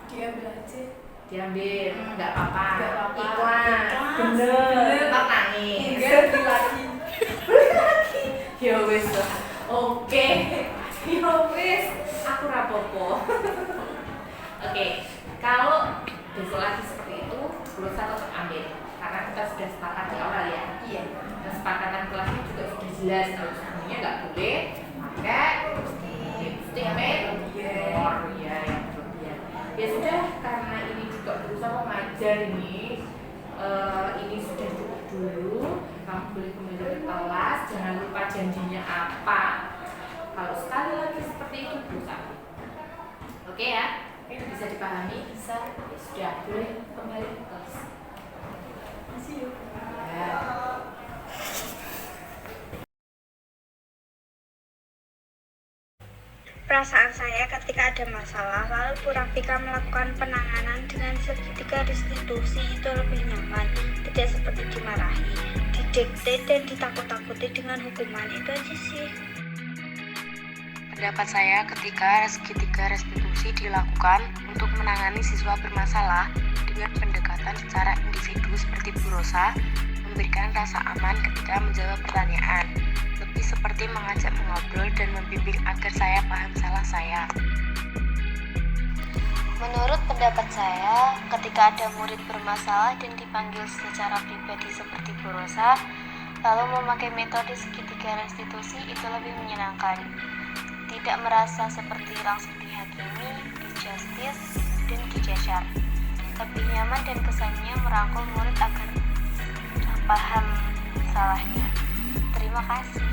Diambil aja. Diambil, nggak apa-apa. Nggak apa-apa. Ikhlas. Ikhlas. Bener. Ntar nangis. Enggak, beli lagi. Ya wis lah. Oke. Ya wis, aku rapopo. Oke, kalau besok lagi seperti itu, berusaha tetap ambil karena kita sudah sepakat di awal ya. Iya. Kesepakatan kelasnya juga sudah jelas kalau sebenarnya nggak boleh pakai lipstik menor ya yang berlebihan. Ya sudah, karena ini juga berusaha mengajar ini sudah cukup dulu. Kamu boleh kembali ke kelas, jangan lupa janjinya apa. Kalau sekali lagi seperti itu berusaha. Oke ya? Bisa dipahami? Bisa. Ya sudah, boleh kembali ke kelas. Masih yuk. Ya. Perasaan saya ketika ada masalah, lalu Purafika melakukan penanganan dengan segitiga restitusi itu lebih nyaman, tidak seperti dimarahi, didikte dan ditakut-takuti dengan hukuman. Itu aja sih. Pendapat saya ketika segitiga restitusi dilakukan untuk menangani siswa bermasalah dengan pendekatan secara individu seperti Bu Rosa, memberikan rasa aman ketika menjawab pertanyaan, lebih seperti mengajak mengobrol dan membimbing agar saya paham salah saya. Menurut pendapat saya, ketika ada murid bermasalah dan dipanggil secara pribadi seperti Bu Rosa, lalu memakai metode segitiga restitusi itu lebih menyenangkan. Tidak merasa seperti langsung dihakimi, di-justice, dan dijajar. Lebih nyaman dan kesannya merangkul murid agar paham salahnya. Terima kasih.